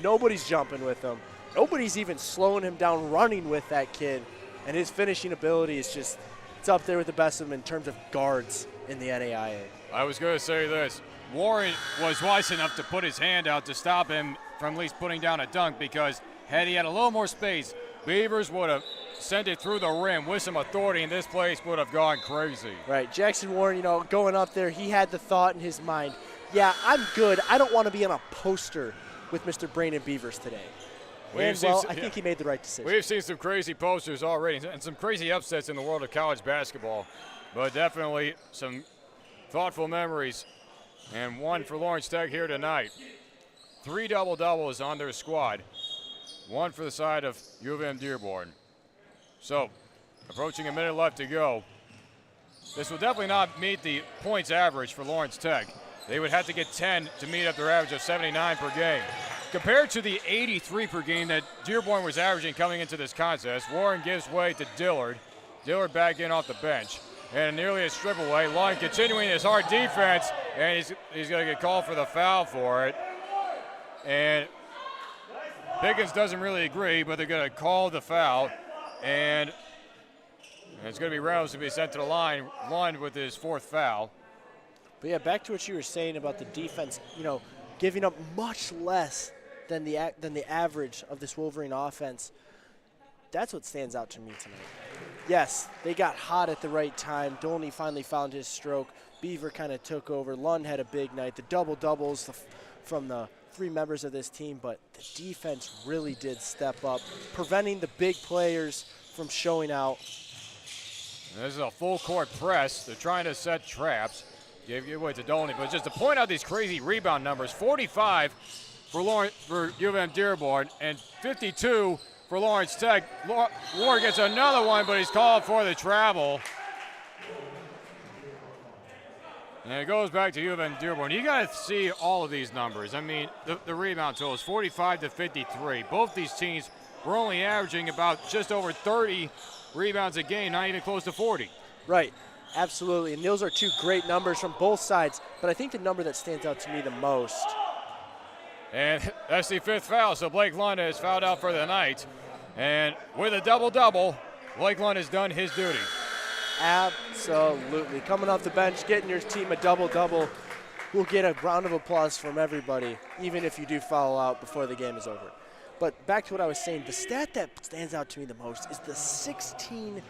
Nobody's jumping with him. Nobody's even slowing him down running with that kid. And his finishing ability is just, it's up there with the best of them in terms of guards in the NAIA. I was going to say this. Warren was wise enough to put his hand out to stop him from at least putting down a dunk, because had he had a little more space, Beavers would have sent it through the rim with some authority, and this place would have gone crazy. Right, Jackson Warren, you know, going up there, he had the thought in his mind, yeah, I'm good. I don't want to be on a poster with Mr. Brandon Beavers today. And, well, I think he made the right decision. We've seen some crazy posters already and some crazy upsets in the world of college basketball, but definitely some thoughtful memories, and one for Lawrence Tech here tonight. 3 double-doubles on their squad, 1 for the side of U of M Dearborn. So, approaching a minute left to go. This will definitely not meet the points average for Lawrence Tech. They would have to get 10 to meet up their average of 79 per game. Compared to the 83 per game that Dearborn was averaging coming into this contest, Warren gives way to Dillard. Dillard back in off the bench. And nearly a strip away. Lund continuing his hard defense, and he's going to get called for the foul for it. And Pickens doesn't really agree, but they're going to call the foul. And it's going to be Reynolds to be sent to the line. Lund with his 4th foul. But yeah, back to what you were saying about the defense, you know, giving up much less than the average of this Wolverine offense. That's what stands out to me tonight. Yes, they got hot at the right time. Dolney finally found his stroke. Beaver kind of took over. Lund had a big night. The double-doubles from the 3 members of this team, but the defense really did step up, preventing the big players from showing out. And this is a full-court press. They're trying to set traps. Gave away to Dolney, but just to point out these crazy rebound numbers, 45 for U of M Dearborn and 52 for Lawrence Tech. Warren gets another one, but he's called for the travel. And it goes back to U of M Dearborn. You got to see all of these numbers. I mean, the rebound total is 45 to 53. Both these teams were only averaging about just over 30 rebounds a game, not even close to 40. Right. Absolutely, and those are 2 great numbers from both sides, but I think the number that stands out to me the most. And that's the 5th foul, so Blake Lund is fouled out for the night. And with a double-double, Blake Lund has done his duty. Absolutely. Coming off the bench, getting your team a double-double, we'll get a round of applause from everybody, even if you do foul out before the game is over. But back to what I was saying, the stat that stands out to me the most is the 16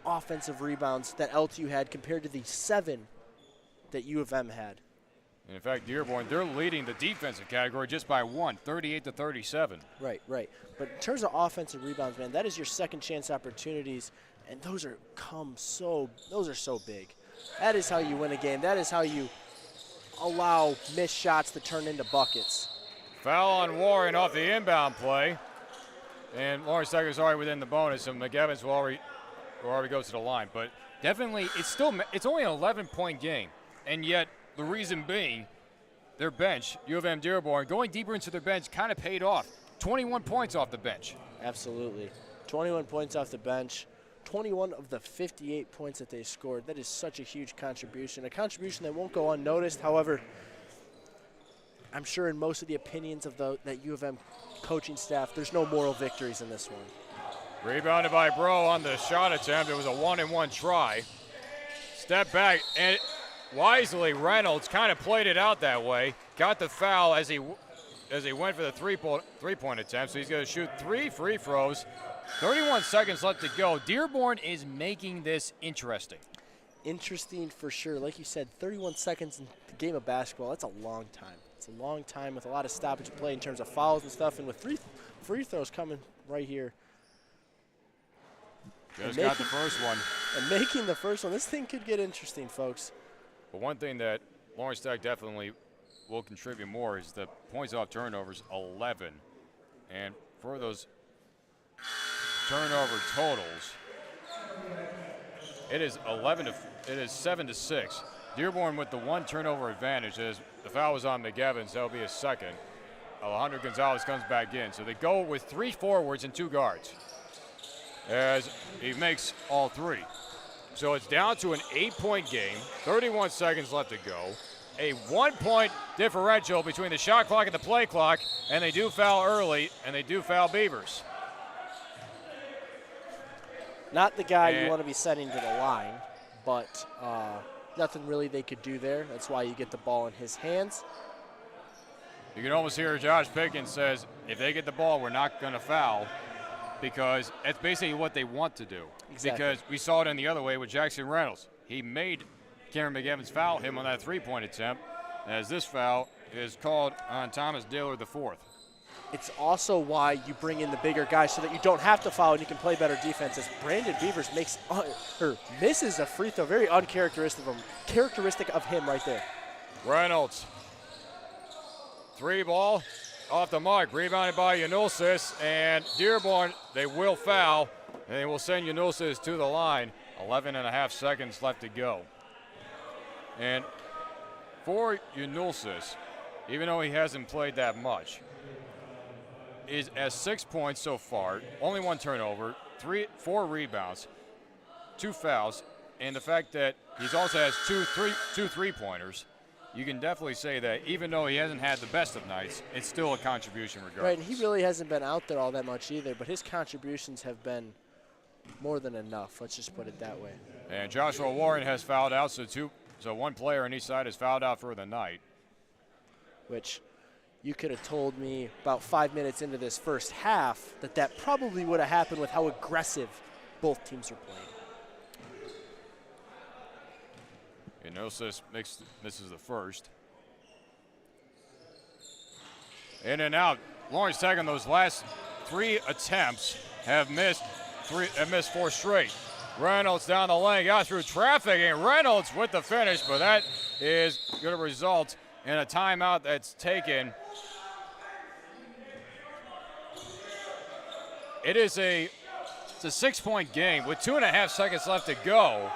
offensive rebounds that LTU had compared to the 7 that U of M had. And in fact, Dearborn, they're leading the defensive category just by 1, 38 to 37. Right. But in terms of offensive rebounds, man, that is your second chance opportunities, and those are so big. That is how you win a game. That is how you allow missed shots to turn into buckets. Foul on Warren off the inbound play. And Lawrence Tech is already within the bonus, so McEvans will already go to the line. But definitely, it's only an 11-point game, and yet the reason being their bench, U of M Dearborn, going deeper into their bench kind of paid off. 21 points off the bench. Absolutely. 21 points off the bench. 21 of the 58 points that they scored. That is such a huge contribution. A contribution that won't go unnoticed. However, I'm sure in most of the opinions of that U of M coaching staff, there's no moral victories in this one. Rebounded by Bro on the shot attempt. It was a 1-and-1 try. Step back, and wisely Reynolds kind of played it out that way. Got the foul as he went for the three-point attempt. So he's going to shoot 3 free throws. 31 seconds left to go. Dearborn is making this interesting. Interesting for sure. Like you said, 31 seconds in the game of basketball, that's a long time. It's a long time with a lot of stoppage play in terms of fouls and stuff, and with free throws coming right here. Just got the first one. And making the first one. This thing could get interesting, folks. But one thing that Lawrence Tech definitely will contribute more is the points off turnovers, 11. And for those turnover totals, it is 7 to 6. Dearborn with the 1 turnover advantage. As the foul was on McEvans, that'll be his second. Alejandro Gonzalez comes back in. So they go with 3 forwards and 2 guards as he makes all 3. So it's down to an 8-point game, 31 seconds left to go. a 1-point differential between the shot clock and the play clock, and they do foul early, and they do foul Beavers. Not the guy you want to be sending to the line, but nothing really they could do there. That's why you get the ball in his hands. You can almost hear Josh Pickens says, if they get the ball, we're not going to foul, because that's basically what they want to do. Exactly. Because we saw it in the other way with Jackson Reynolds. He made Cameron McEvans foul him on that three-point attempt, as this foul is called on Thomas Dillard IV. It's also why you bring in the bigger guys so that you don't have to foul and you can play better defense. As Brandon Beavers misses a free throw, very uncharacteristic of him right there. Reynolds, three ball, off the mark, rebounded by Yanulsis, and Dearborn, they will foul, and they will send Yanulsis to the line. 11.5 seconds left to go. And for Yanulsis, even though he hasn't played that much, is at 6 points so far, only one turnover, 4 rebounds, 2 fouls, and the fact that he also has two three-pointers, you can definitely say that even though he hasn't had the best of nights, it's still a contribution regardless. Right, and he really hasn't been out there all that much either, but his contributions have been more than enough. Let's just put it that way. And Joshua Warren has fouled out, so one player on each side has fouled out for the night. Which you could have told me about 5 minutes into this first half that probably would have happened with how aggressive both teams are playing. Yanulsis misses the first. In and out. Lawrence Tech on those last 3 attempts have missed 4 straight. Reynolds down the lane, got through traffic, and Reynolds with the finish, but that is going to result in a timeout that's taken. It's a 6-point game with 2.5 seconds left to go.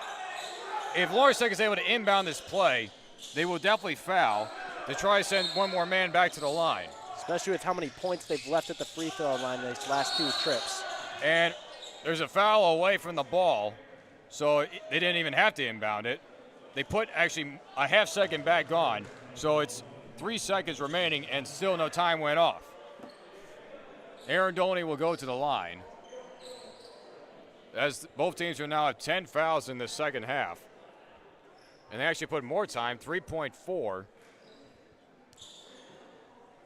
If Lawrence Tech is able to inbound this play, they will definitely foul to try to send one more man back to the line. Especially with how many points they've left at the free throw line in these last 2 trips. And there's a foul away from the ball, so they didn't even have to inbound it. They put actually a half second back on, so it's 3 seconds remaining and still no time went off. Aaron Dolney will go to the line, as both teams are now at 10 fouls in the second half. And they actually put more time, 3.4.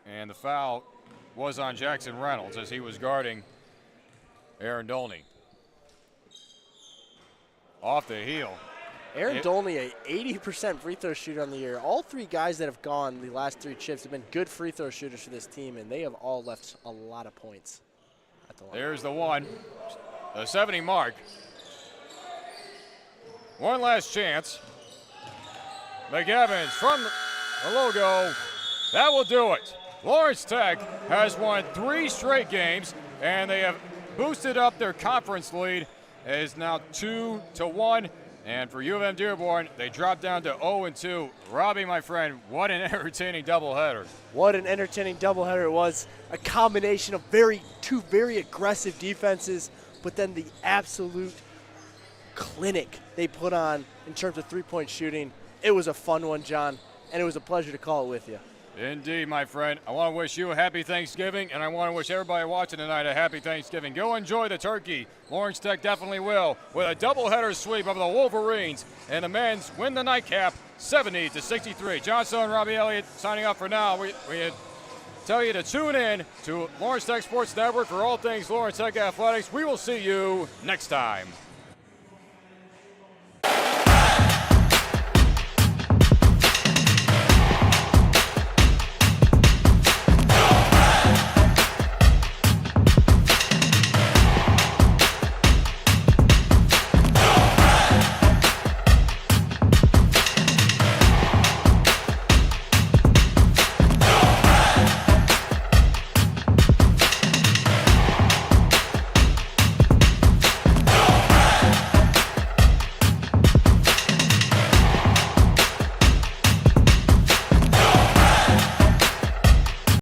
And the foul was on Jackson Reynolds as he was guarding Aaron Dolney. Off the heel. Aaron Dolney, a 80% free throw shooter on the year. All 3 guys that have gone the last 3 trips have been good free throw shooters for this team, and they have all left a lot of points at the line. There's the one, the 70 mark. One last chance. McEvans from the logo. That will do it. Lawrence Tech has won 3 straight games, and they have boosted up their conference lead. It is now 2-1. And for U of M Dearborn, they dropped down to 0-2. Robbie, my friend, what an entertaining doubleheader. What an entertaining doubleheader it was. A combination of two very aggressive defenses, but then the absolute clinic they put on in terms of three-point shooting. It was a fun one, John, and it was a pleasure to call it with you. Indeed, my friend. I want to wish you a happy Thanksgiving, and I want to wish everybody watching tonight a happy Thanksgiving. Go enjoy the turkey. Lawrence Tech definitely will, with a doubleheader sweep of the Wolverines, and the men's win the nightcap 70-63. John Stone and Robbie Elliott signing off for now. We tell you to tune in to Lawrence Tech Sports Network for all things Lawrence Tech athletics. We will see you next time.